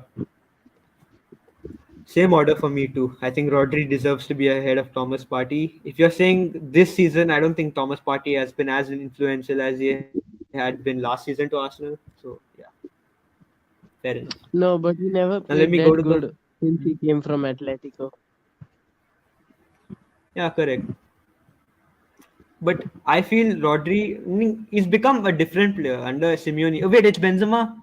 same order for me too. I think Rodri deserves to be ahead of Thomas Partey. If you're saying this season, I don't think Thomas Partey has been as influential as he had been last season to Arsenal. So yeah, fair enough. No, but he Now never let me played go to that the. good since he came from Atletico. Yeah, correct. But I feel Rodri, he's become a different player under Simeone. Oh, wait, it's Benzema.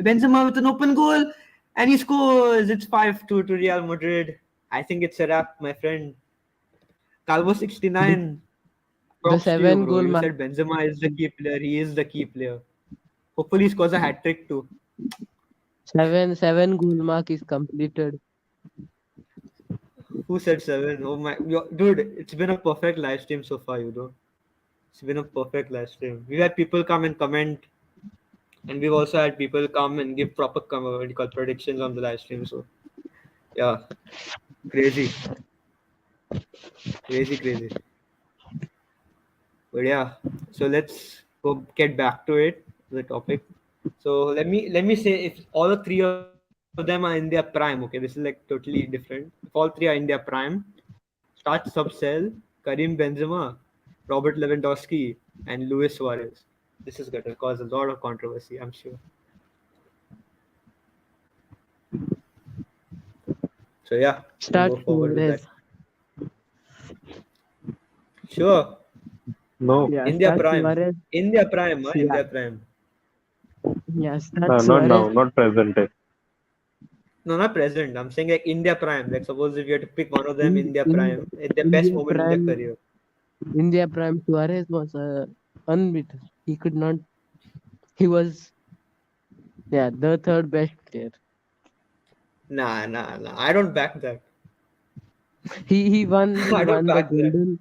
Benzema with an open goal, and he scores. It's 5-2 to Real Madrid. I think it's a wrap, my friend. Calvo The, 69. the Props to you, seven bro. goal You mark, said Benzema is the key player. He is the key player. Hopefully, he scores a hat trick too. seven goal mark is completed. Who said seven? Oh my, dude! It's been a perfect live stream so far. It's been a perfect live stream. We've had people come and comment, and we've also had people come and give proper what do you call, predictions on the live stream. So yeah, crazy, crazy, crazy. But yeah, so let's go get back to it, the topic. So let me say if all the three of them are in their prime, okay, this is like totally different. If all three are in their prime, start Subsell, Karim Benzema, Robert Lewandowski, and Luis Suarez. This is going to cause a lot of controversy, I'm sure. So yeah, we can Start go forward with that. Suarez. Sure, No, Yeah, India start prime, Suarez. India prime, huh? Yeah, India prime. yeah, start not Suarez. now, not present day. No, not present. I'm saying like India prime. Like suppose if you had to pick one of them, In India in prime, at the best India moment in their prime, career. India prime Suarez was unbeaten. He could not. He was, yeah, the third best player. Nah, nah, nah. I don't back that. He won I he don't won the back that. golden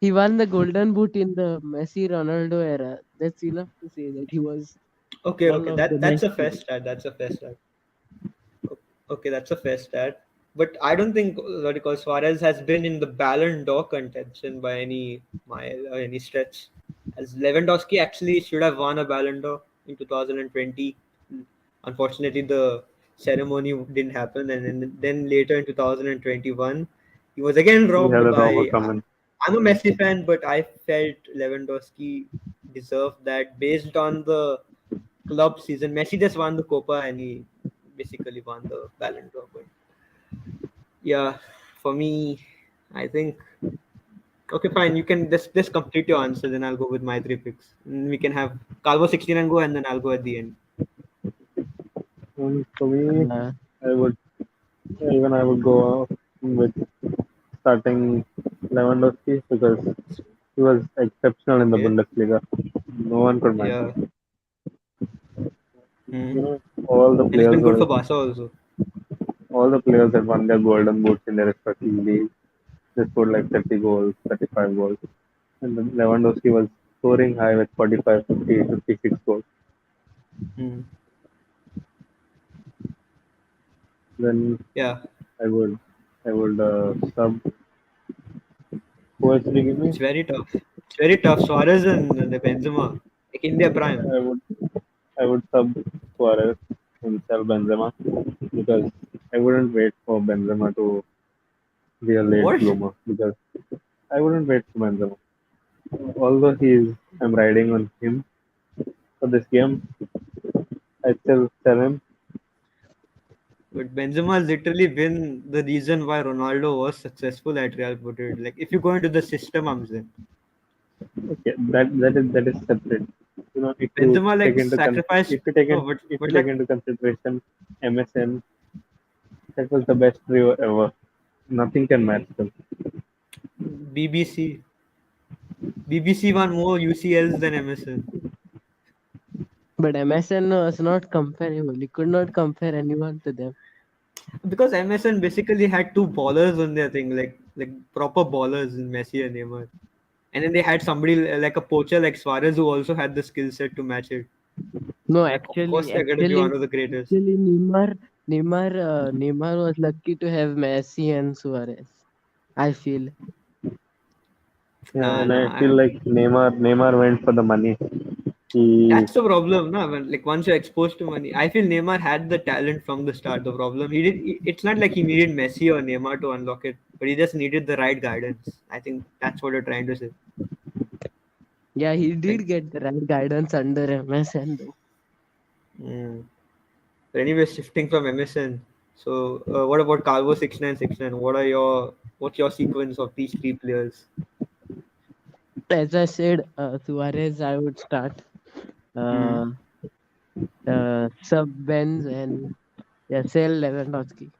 he won the golden boot in the Messi Ronaldo era. That's enough to say that he was Okay, one okay. of the That's best a fair players. stat. That's a fair stat. Okay, that's a fair stat. But I don't think what you call Suarez has been in the Ballon d'Or contention by any mile or any stretch. As Lewandowski actually should have won a Ballon d'Or in 2020. Unfortunately, the ceremony didn't happen, and then later in 2021, he was again We had robbed a robber by. come in. I'm a Messi fan, but I felt Lewandowski deserved that based on the club season. Messi just won the Copa and he basically won the Ballon d'Or. But yeah, for me, I think okay, fine. You can just complete your answer, then I'll go with my three picks. We can have Calvo 16 and go, and then I'll go at the end. For me, Uh, I would I would go with starting Lewandowski because he was exceptional in the Okay. Bundesliga. No one could match Yeah. him. Hmm. All the And he's players been good were for Barca also. all the players that won their golden boots in their respective leagues. They scored like 30 goals, 35 goals. And then Lewandowski was scoring high with 45, 50, 56 goals. Hmm. Then Yeah. I would I would sub who else did you give me? It's very tough. It's very tough. Suarez and the Benzema, like India prime. I would I would sub Suarez and sell Benzema because I wouldn't wait for Benzema to be a late What? bloomer because I wouldn't wait for Benzema. Although I'm riding on him for this game, I still sell him. But Benzema literally been the reason why Ronaldo was successful at Real Madrid. Like if you go into the system, I'm saying Okay, that is separate. If you Benzema take like into sacrificed. if No, if but you take like into consideration MSN, that was the best trio ever. Nothing can match them. BBC, BBC won more UCLs than MSN but MSN was not comparable. You could not compare anyone to them. because MSN basically had two ballers on their thing, like proper ballers in Messi and Neymar, and then they had somebody like a poacher like Suarez who also had the skill set to match it. No, Like of course they're gonna be one of the greatest. Neymar was lucky to have Messi and Suarez. I feel. Yeah, Nah, and I nah. feel like Neymar went for the money. He That's the problem, no? Like once you're exposed to money, I feel Neymar had the talent from the start. The problem he did. It's not like he needed Messi or Neymar to unlock it, but he just needed the right guidance. I think that's what you're trying to say. Yeah, he Like, did get the right guidance under MSN though. mm. But anyway, shifting from MSN. So, what about Calvo 6969? What's your sequence of these three players? As I said, Suarez I would start. Hmm. Uh, Sub Benz and yeah, sell Lewandowski.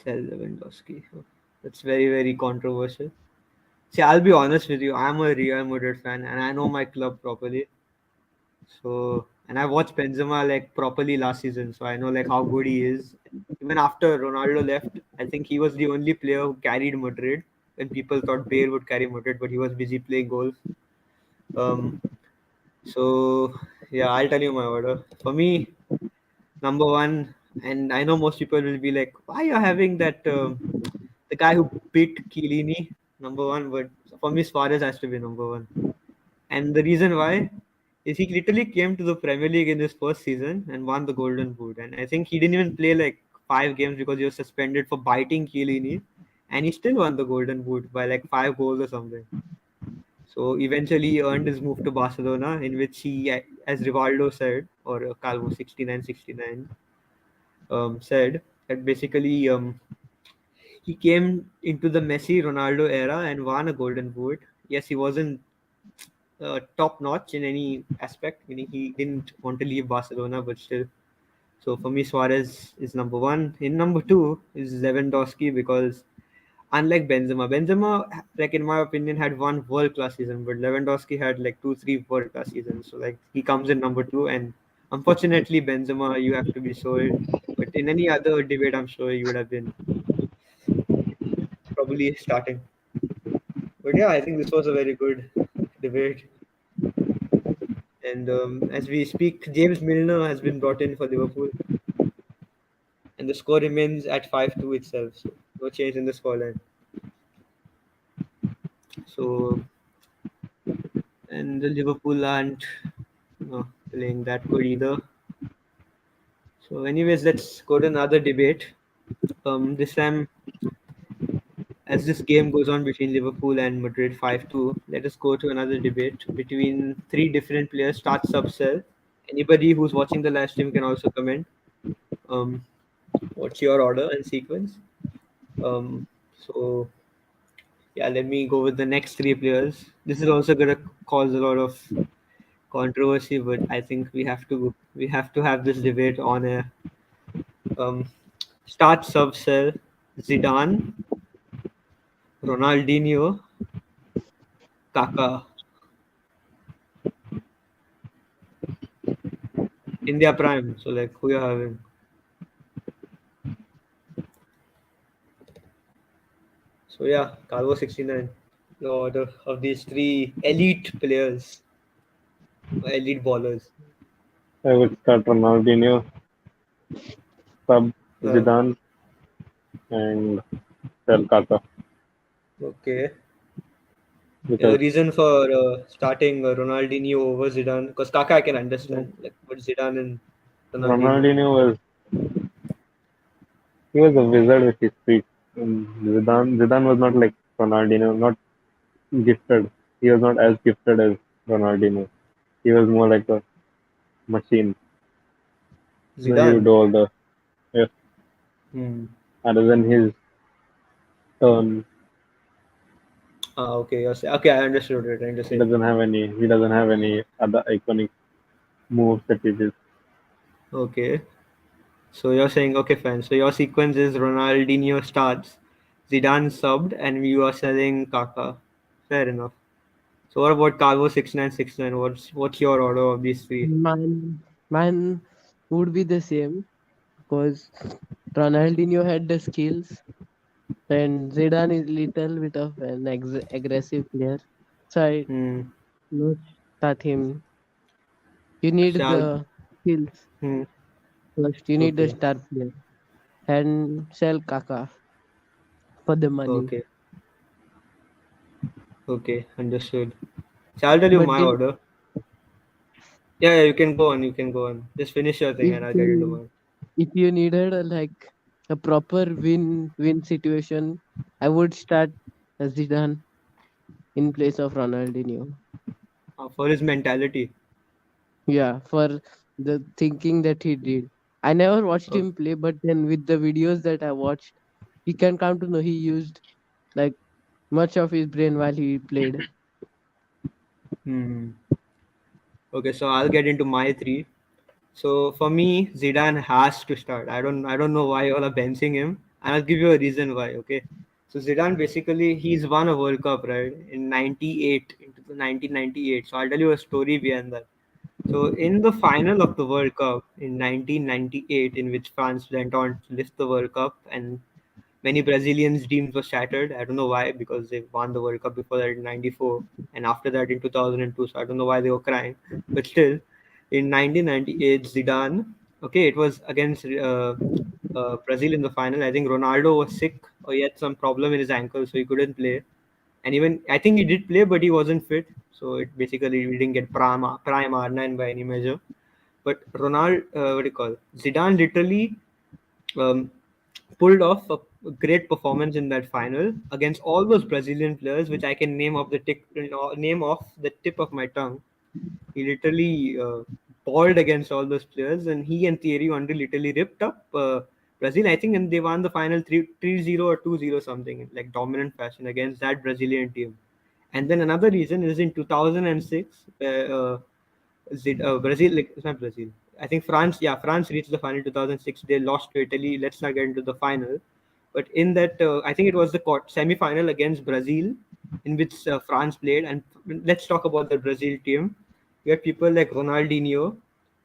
Sell Lewandowski. Oh, that's very controversial. See, I'll be honest with you. I'm a Real Madrid fan, and I know my club properly. So, and I watched Benzema like properly last season, so I know like how good he is. Even after Ronaldo left, I think he was the only player who carried Madrid when people thought Bale would carry Madrid, but he was busy playing golf. Um, so yeah, I'll tell you my order. For me, number one, and I know most people will be like, "Why are you having that the guy who beat Chiellini?" number one, but for me, Suarez has to be number one. And the reason why is he literally came to the Premier League in his first season and won the Golden Boot. And I think he didn't even play like 5 games because he was suspended for biting Chiellini, and he still won the Golden Boot by like 5 goals or something. So eventually he earned his move to Barcelona, in which he, as Rivaldo said, or Calvo 6969 said, that basically he came into the Messi Ronaldo era and won a Golden Boot. Yes, he wasn't top notch in any aspect, meaning he didn't want to leave Barcelona, but still. So for me, Suarez is number one. In number two is Lewandowski because unlike Benzema, like in my opinion, had one world class season, but Lewandowski had like two, three world class seasons. So like he comes in number two, and unfortunately, Benzema, you have to be sold. But in any other debate, I'm sure you would have been probably starting. But yeah, I think this was a very good debate. And as we speak, James Milner has been brought in for Liverpool, and the score remains at 5-2 itself. So no change in the scoreline. So, and the Liverpool aren't playing that good either. So, anyways, let's go to another debate. This time, as this game goes on between Liverpool and Madrid 5-2, let us go to another debate between three different players. Start sub sell. Anybody who's watching the live stream can also comment. Um, what's your order and sequence? So yeah, let me go with the next three players. This is also gonna cause a lot of controversy, but I think we have to have this debate on a um, start sub cell Zidane, Ronaldinho, Kaká in their prime. So like who you're having? So yeah, Calvo 69. The order of these three elite players, elite ballers. I would start Ronaldinho, sub Uh, Zidane, and sell Kaka okay. The because reason for starting Ronaldinho over Zidane, because Kaká I can understand, like, but Zidane and Ronaldinho. Ronaldinho was he was a wizard with his feet. Zidane was not like Ronaldinho, not gifted. He was not as gifted as Ronaldinho. He was more like a machine. He would Zidane. do all the yes. Hmm. Other than his turn, Okay, okay, I understood what you're trying to he say. doesn't have any. He doesn't have any other iconic moves that he did. Okay, so you're saying okay, fine. So your sequence is Ronaldinho starts, Zidane subbed, and you are selling Kaká. Fair enough. So what about Calvo 6969? What's your order of these three? Mine would be the same because Ronaldinho had the skills and Zidane is little bit of an aggressive player. So I Hmm. not start him. You need Shall. the skills Hmm. first. You need the Okay. star player and sell Kaka for the money. Okay. Okay. Understood. So I'll tell you But my order. Yeah, yeah, you can go on. You can go on. Just finish your thing, if and I'll get into you mine. if you needed like a proper win situation, I would start Zidane in place of Ronaldinho. For his mentality. Yeah, for the thinking that he did. I never watched Okay. him play, but then with the videos that I watched, he can come to know he used like much of his brain while he played. Hmm. Okay, so I'll get into my three. So for me, Zidane has to start. I don't know why you all are benching him, and I'll give you a reason why. Okay, so Zidane basically he's won a World Cup right in '98 into the 1998. So I'll tell you a story behind that. So in the final of the World Cup in 1998, in which France went on to lift the World Cup, and many Brazilians' dreams were shattered. I don't know why, because they won the World Cup before that in '94, and after that in 2002. So I don't know why they were crying, but still, in 1998, Zidane. Okay, it was against Brazil in the final. I think Ronaldo was sick or he had some problem in his ankle, so he couldn't play. And even I think he did play, but he wasn't fit. So it basically we didn't get prime R9 by any measure. But Ronald, what do you call Zidane literally um, pulled off a great performance in that final against all those Brazilian players, which I can name off the tip of my tongue. He literally balled against all those players, and he and Thierry Henry literally ripped up Brazil. I think, and they won the final 3-0 or 2-0 something like dominant fashion against that Brazilian team. And then another reason is in 2006, Brazil, like, it's not Brazil. I think France, yeah, France reached the final 2006. They lost to Italy. Let's not get into the final. But in that, I think it was the semi-final against Brazil, in which France played. And let's talk about the Brazil team. We had people like Ronaldinho,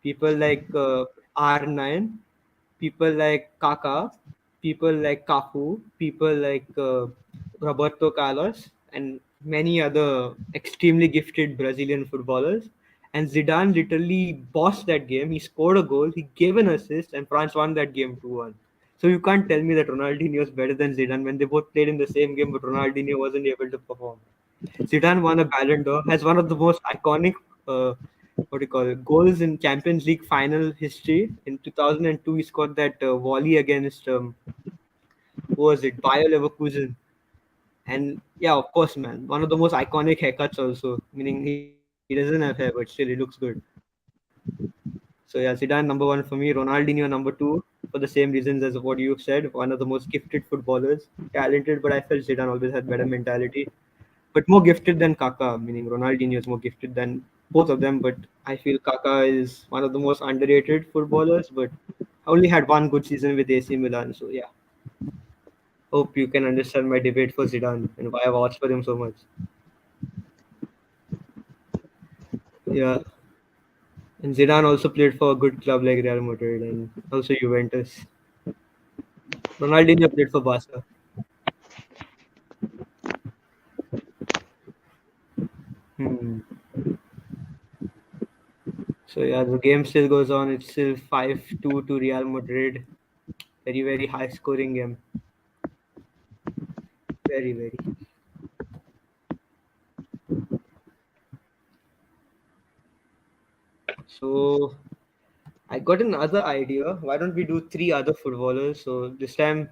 people like R9, people like Kaká, people like Cafu, people like Roberto Carlos, and many other extremely gifted Brazilian footballers. And Zidane literally bossed that game. He scored a goal, he gave an assist, and France won that game 2-1. So you can't tell me that Ronaldinho is better than Zidane when they both played in the same game, but Ronaldinho wasn't able to perform. Zidane won a Ballon d'Or, has one of the most iconic, what do you call it, goals in Champions League final history. In 2002, he scored that volley against, who was it, Bayer Leverkusen. And yeah, of course, man, one of the most iconic haircuts also, meaning he doesn't have hair, but still he looks good. So yeah, Zidane number one for me, Ronaldinho number two for the same reasons as what you said. One of the most gifted footballers, talented, but I felt Zidane always had better mentality. But more gifted than Kaká, meaning Ronaldinho is more gifted than both of them. But I feel Kaká is one of the most underrated footballers. But I only had one good season with AC Milan, so yeah. Hope you can understand my debate for Zidane and why I watched for him so much. Yeah, and Zidane also played for a good club like Real Madrid and also Juventus. Ronaldinho played for Barca. Hmm. So yeah, the game still goes on. It's still 5-2 to Real Madrid. Very, very high scoring game. Very, very. So I got another idea. Why don't we do three other footballers? So this time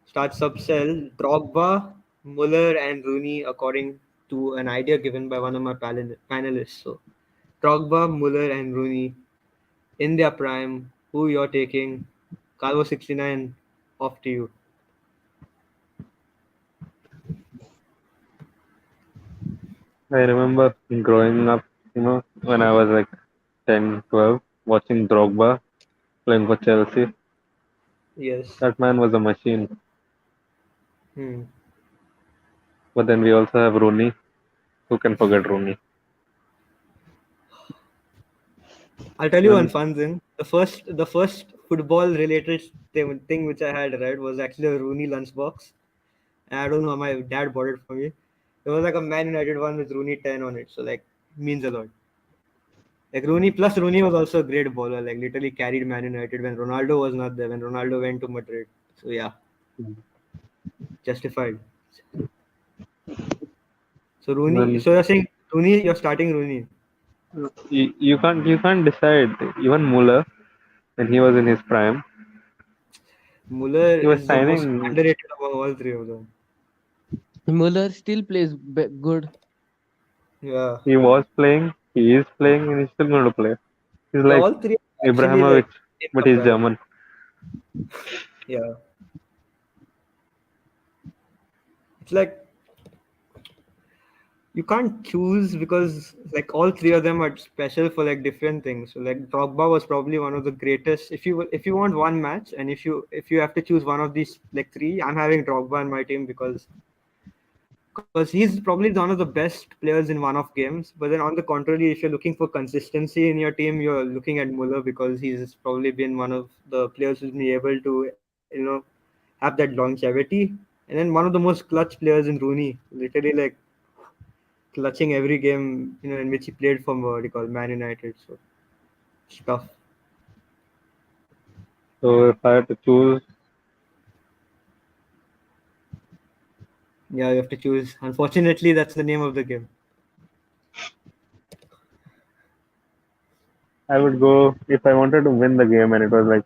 start subcell Drogba, Muller, and Rooney according to an idea given by one of my panelists. So Drogba, Muller, and Rooney in their prime. Who you're taking? Calvo 69. Off to you. I remember growing up, when I was like 10, 12, watching Drogba playing for Chelsea. Yes. That man was a machine. Hmm. But then we also have Rooney. Who can forget Rooney? I'll tell you one And fun thing. The first football related thing which I had read was actually a Rooney lunchbox. And I don't know how my dad bought it for me. It was like a Man United one with Rooney 10 on it. So like means a lot. Like Rooney was also a great bowler, like literally carried Man United when Ronaldo was not there, when Ronaldo went to Madrid. So yeah, justified. So Rooney, then so you're saying Rooney, you're starting Rooney. you can't decide. Even Muller, when he was in his prime, Muller he was is the most shining. underrated among all three of them. Muller still plays good. Yeah. He was playing, he is playing, and he's still going to play. He's Yeah, like all three are actually Ibrahimovic, like but he's incomparable. German. Yeah. It's like you can't choose because like all three of them are special for like different things. So like Drogba was probably one of the greatest. If you want one match and if you have to choose one of these like three, I'm having Drogba in my team because he's probably one of the best players in one-off games. But then on the contrary, if you're looking for consistency in your team, you're looking at Muller because he's probably been one of the players who's been able to have that longevity. And then one of the most clutch players in Rooney, literally like clutching every game in which he played for what do you call Man United. So it's tough. So if I had to choose, Yeah, you have to choose. Unfortunately, that's the name of the game. I would go if I wanted to win the game and it was like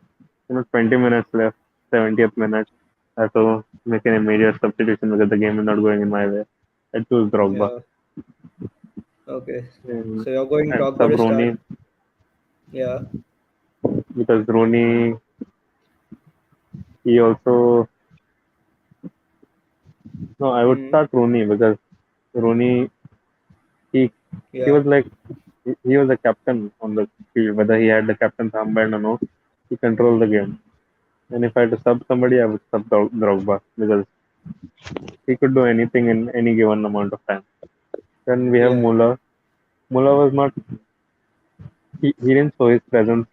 20 minutes left, 70th minute. I have to make an immediate substitution because the game is not going in my way. I choose Drogba. Yeah. Okay. And, So you're going and Drogba sub to start. Rooney Yeah. because Rooney he also no I would Hmm. start Rooney because Rooney he he Yeah. was like he was a captain on the field whether he had the captain's armband or no he controlled the game. And if I had to sub somebody, I would sub Drogba because he could do anything in any given amount of time. Then we have Yeah. Muller. Muller was not, he didn't show his presence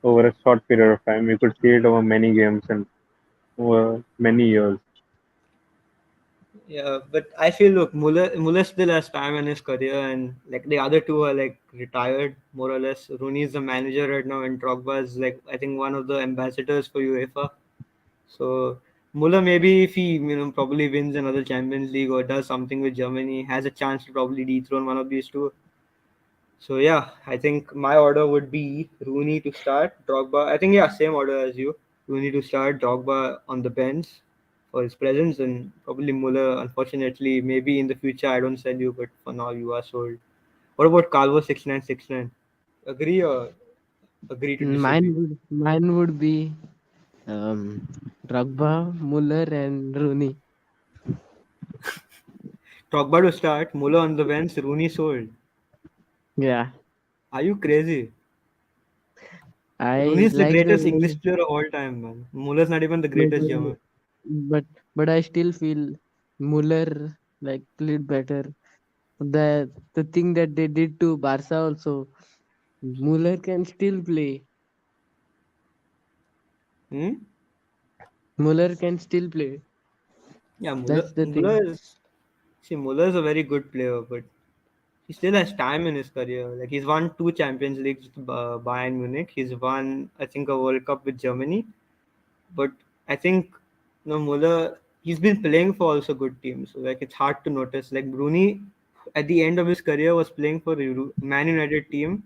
over a short period of time. You could see it over many games and over many years. Yeah, but I feel look, Muller still has time in his career, and like the other two are like retired more or less. Rooney is the manager right now, and Drogba is like I think one of the ambassadors for UEFA. So Muller maybe if he probably wins another Champions League or does something with Germany, has a chance to probably dethrone one of these two. So yeah, I think my order would be Rooney to start, Drogba. I think yeah, same order as you. Rooney to start, Drogba on the bench for his presence, and probably Muller. Unfortunately, maybe in the future I don't sell you, but for now you are sold. What about Calvo 6969? Agree or agree to Mine disagree? would mine would be Drogba, Muller, and Rooney. Drogba to start, Muller on the bench, Rooney sold. Yeah, Are you crazy? Rooney I is the like the greatest way, English player of all time, man. Muller's not even the but greatest German. but but I still feel Muller like played better. The thing that they did to Barca also, Muller can still play. Hmm? Muller can still play. Yeah, That's the thing. Muller is see Muller is a very good player, but he still has time in his career. Like he's won two Champions Leagues with Bayern Munich. He's won, I think, a World Cup with Germany. But I think, Muller, he's been playing for also good teams. So like it's hard to notice. Like Bruni, at the end of his career, was playing for the Man United team,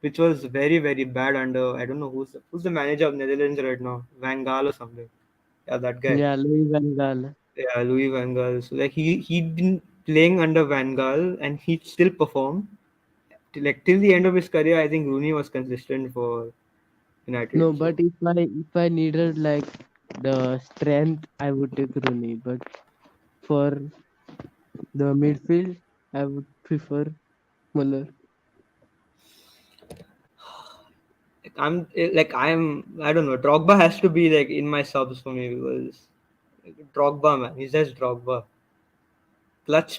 which was very very bad under I don't know who's the manager of Netherlands right now, Van Gaal or something. Yeah, that guy. Yeah, Louis van Gaal. Yeah, Louis Van Gaal. So like he'd been playing under Van Gaal and he still performed like till the end of his career. I think Rooney was consistent for United. No, but So if I needed like the strength, I would take Rooney. But for the midfield, I would prefer Muller. I don't know. Drogba has to be like in my subs for me because Drogba, man, he's just Drogba.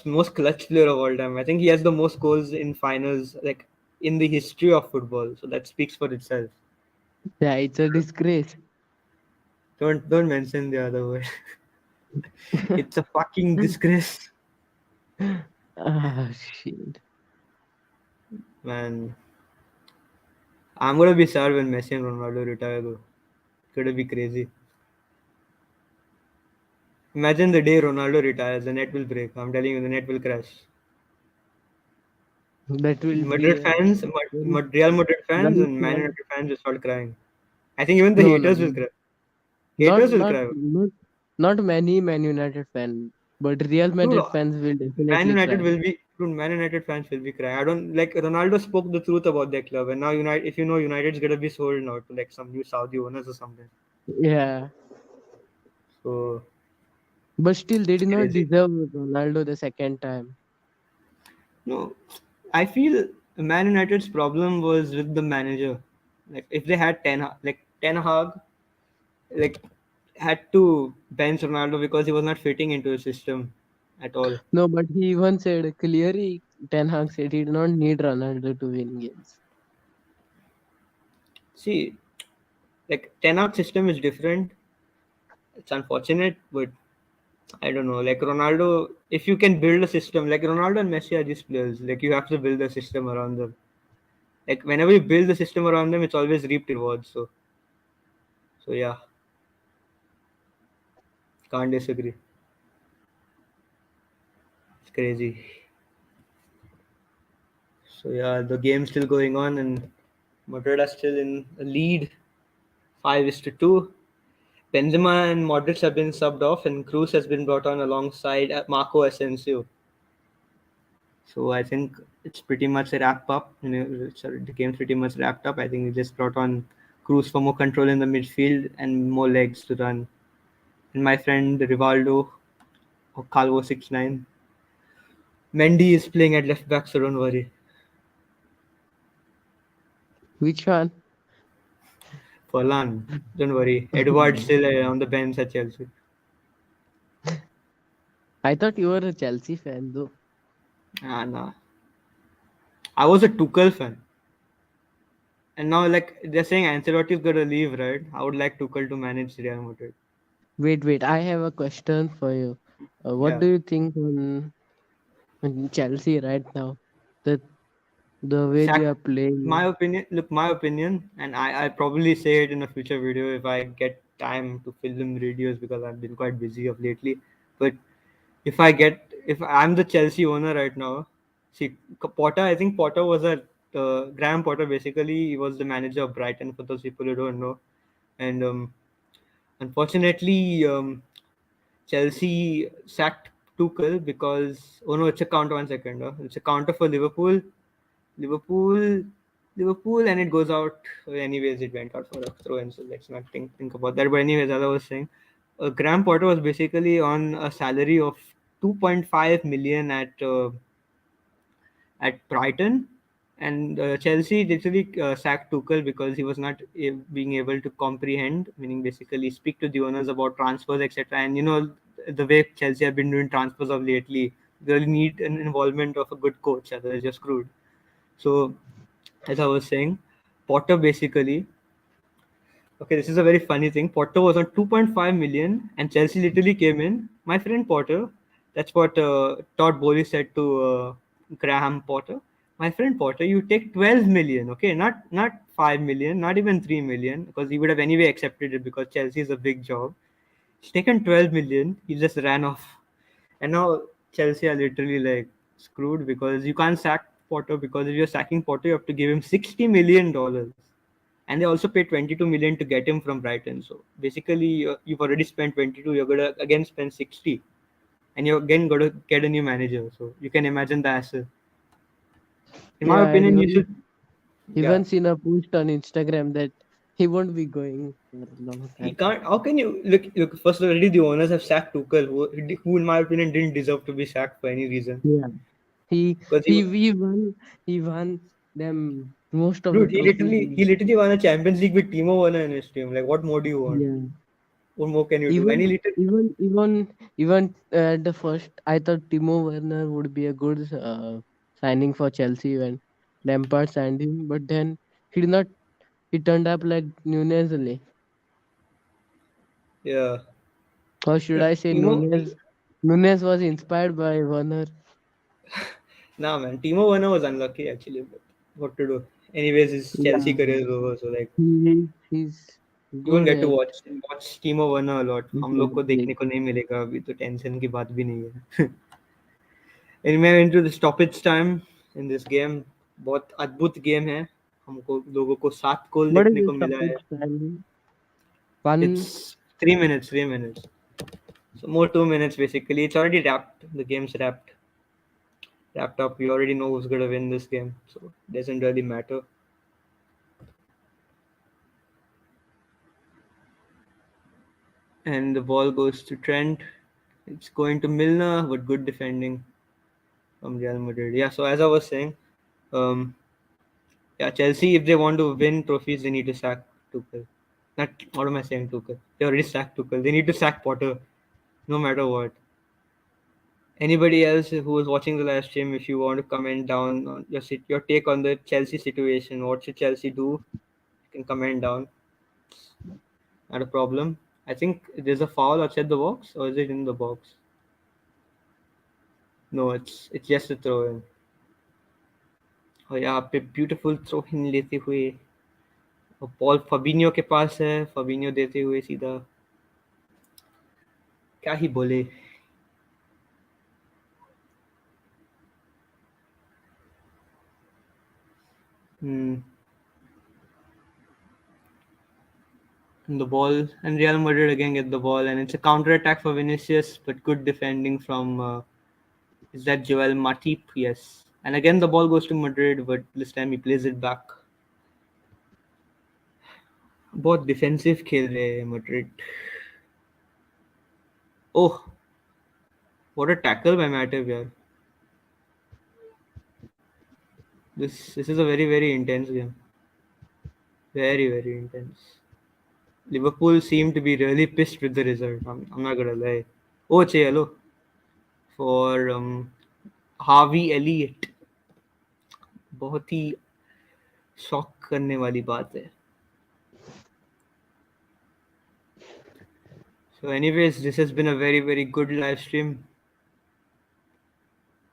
Most clutch player of all time. I think he has the most goals in finals like in the history of football. So that speaks for itself. Yeah, it's a disgrace. Don't mention the other word. It's a fucking disgrace, Ah, shit. man. I'm gonna be sad when Messi and Ronaldo retire though. It's gonna be crazy. Imagine the day Ronaldo retires, the net will break. I'm telling you, the net will crash. That will be Madrid a fans, very, Real Madrid fans, very and Man sad. United fans will start crying. I think even the No, no, haters will no. cry. Not Haters will not cry. not not many Man United fans, but Real Dude, Madrid fans will Man definitely United cry. will be. Dude, Man United fans will be crying. I don't like Ronaldo spoke the truth about their club, and now United. If you know, United's gonna be sold now to like some new Saudi owners or something. Yeah, So but still, they it's did not crazy. deserve Ronaldo the second time. No, I feel Man United's problem was with the manager. Like if they had Ten Hag, like had to bench Ronaldo because he was not fitting into the system at all. No, but he even said clearly, Ten Hag said he did not need Ronaldo to win games. See, like Ten Hag system is different. It's unfortunate, but I don't know. Like Ronaldo, if you can build a system, like Ronaldo and Messi are these players. Like you have to build a system around them. Like whenever you build the system around them, it's always reaped rewards. So yeah, can't disagree. crazy. So yeah, the game's still going on, and Madrid are still in the lead, 5-2. Benzema and Modric have been subbed off, and Cruz has been brought on alongside Marco Asensio. So I think it's pretty much a wrap up. The game's pretty much wrapped up. I think we just brought on Cruz for more control in the midfield and more legs to run. And my friend Rivaldo or Calvo 69, Mendy is playing at left back, so don't worry. Which one? Forlan, don't worry. Edward's still on the bench at Chelsea. I thought you were a Chelsea fan though. Ah, nah. I was a Tuchel fan. And now, like, they're saying Ancelotti's gonna leave, right? I would like Tuchel to manage Real Madrid. Wait. I have a question for you. What Yeah. do you think on Chelsea right now? The the way they Sack, are playing. my opinion, look, my opinion, and I'll probably say it in a future video if I get time to film videos because I've been quite busy of lately. But if I'm the Chelsea owner right now, see, Potter, I think Potter was Graham Potter basically, he was the manager of Brighton for those people who don't know. And unfortunately, Chelsea sacked Tuchel because, oh no, it's a counter, 1 second. It's a counter for Liverpool. Liverpool, Liverpool, and it goes out. Anyways, it went out for a throw in, so let's not think about that. But anyways, as I was saying, Graham Potter was basically on a salary of 2.5 million at Brighton, and Chelsea literally sacked Tuchel because he was not being able to comprehend, meaning basically speak to the owners about transfers, etc. And the way Chelsea have been doing transfers of lately, they really need an involvement of a good coach, otherwise you're screwed. So, as I was saying, Potter basically. Okay, this is a very funny thing. Potter was on 2.5 million, and Chelsea literally came in. My friend Potter, that's what Todd Bowley said to Graham Potter. My friend Potter, you take 12 million, okay, not 5 million, not even 3 million, because he would have anyway accepted it because Chelsea is a big job. He's taken 12 million. He just ran off, and now Chelsea are literally like screwed because you can't sack Potter because if you're sacking Potter, you have to give him $60 million, and they also paid 22 million to get him from Brighton. So basically, you've already spent 22. You're gonna again spend 60, and you're again gonna get a new manager. So you can imagine the hassle. In my Yeah, I opinion, you should. Yeah, even seen a post on Instagram that he won't be going for a long he time. can't. How can you look? Look, first already the owners have sacked Tuchel, who in my opinion didn't deserve to be sacked for any reason Yeah. He because he he won them most of the dude, trophies. he literally won a Champions League with Timo Werner in his team. Like, what more do you want? Yeah. What more can you do? Even And he literally, at the first, I thought Timo Werner would be a good signing for Chelsea when Lampard signed him, but then he did not. He turned up like Nunez only, yeah. or should Look, I say Nunez? Nunez was inspired by Werner. Nah, man, Timo Werner was unlucky actually, but what to do? Anyways, his Chelsea Yeah, career is over, so like he's you won't good get to at. watch Timo Werner a lot. हम लोग को देखने को नहीं मिलेगा अभी तो tension की बात भी नहीं है. Anyway, into the stoppage time in this game, बहुत अद्भुत गेम है. हमको लोगों को 7 गोल What is देखने the को मिला है. stoppage time? One. It's 3 minutes, 3 minutes. So more 2 minutes basically. It's already wrapped. The game's wrapped up. We already know who's gonna win this game, so it doesn't really matter. And the ball goes to Trent. It's going to Milner, but good defending from Real Madrid. Yeah, so as I was saying, um, yeah, Chelsea, if they want to win trophies, they need to sack Tuchel. Not, what am I saying, Tuchel? They already sacked Tuchel. They need to sack Potter, no matter what. Anybody else who is watching the live stream, if you want to comment down on your take on the Chelsea situation, what should Chelsea do? You can comment down. Not a problem. I think there's a foul outside the box, or is it in the box? No, it's just a throw in. और यहाँ पे beautiful throw in लेते हुए और ball फबिनियो के पास है, फबिनियो देते हुए सीधा, क्या ही बोले. Hmm. And the ball, and Real Madrid again get the ball, and it's a counter attack for Vinicius, but good defending from is that Joel Matip? Yes. And again the ball goes to Madrid, but this time he plays it back. बहुत defensive खेल रहे हैं Madrid. Oh, what a tackle by Matip here. This is a very intense game. Very intense. Liverpool seem to be really pissed with the result. I'm not gonna lie. Oh, che hello for Harvey Elliott. बहुत ही shock करने वाली बात है. So, anyways, this has been a very good live stream.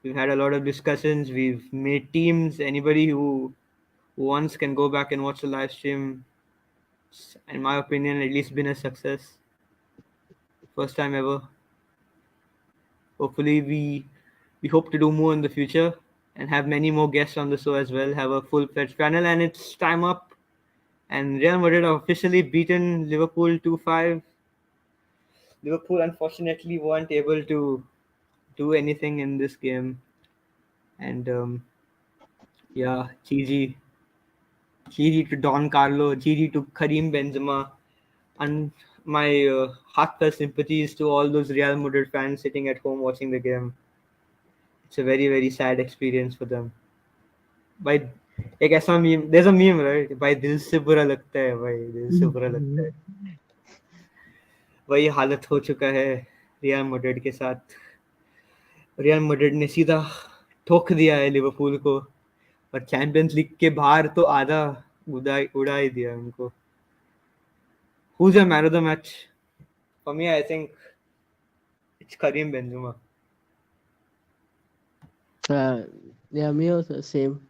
We've had a lot of discussions. We've made teams. Anybody who wants can go back and watch the live stream. It's, in my opinion, at least been a success. First time ever. Hopefully, we hope to do more in the future and have many more guests on the show as well. Have a full-fledged panel, and it's time up. And Real Madrid have officially beaten Liverpool 2-5. Liverpool unfortunately weren't able to do anything in this game, and yeah, GG to Don Carlo, GG to Karim Benzema, and my heartfelt sympathies to all those Real Madrid fans sitting at home watching the game. It's a very sad experience for them. भाई एक ऐसा meme, there's a meme right, भाई दिल से बुरा लगता है, भाई दिल से बुरा लगता है. वही हालत हो चुका है रियल मैड्रिड के साथ. रियल मैड्रिड ने सीधा ठोक दिया है लिवरपूल को, और चैंपियंस लीग के बाहर तो आधा उड़ा ही दिया उनको. Who's your man of the match? For me, I think it's Karim Benzema. Yeah, me also same.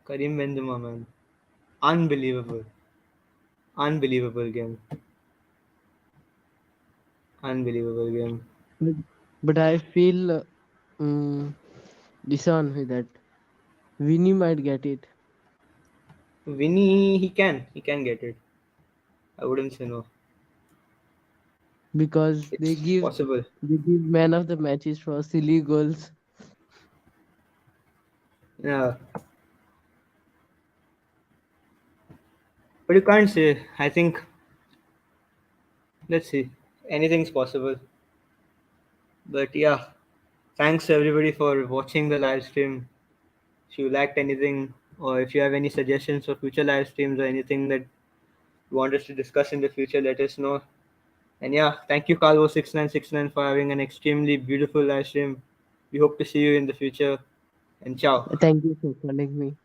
Karim Benzema, man. Unbelievable. Unbelievable game. Unbelievable game. But, but I feel this one with that Vinny might get it Vinny, he can get it. I wouldn't say no. because they It's give possible. they give man of the matches for silly goals. Yeah. But you can't say. I think, let's see. Anything's possible. But yeah, thanks everybody for watching the live stream. If you liked anything, or if you have any suggestions for future live streams or anything that you want us to discuss in the future, let us know. And yeah, thank you, Calvo6969, for having an extremely beautiful live stream. We hope to see you in the future. And ciao. Thank you for calling me.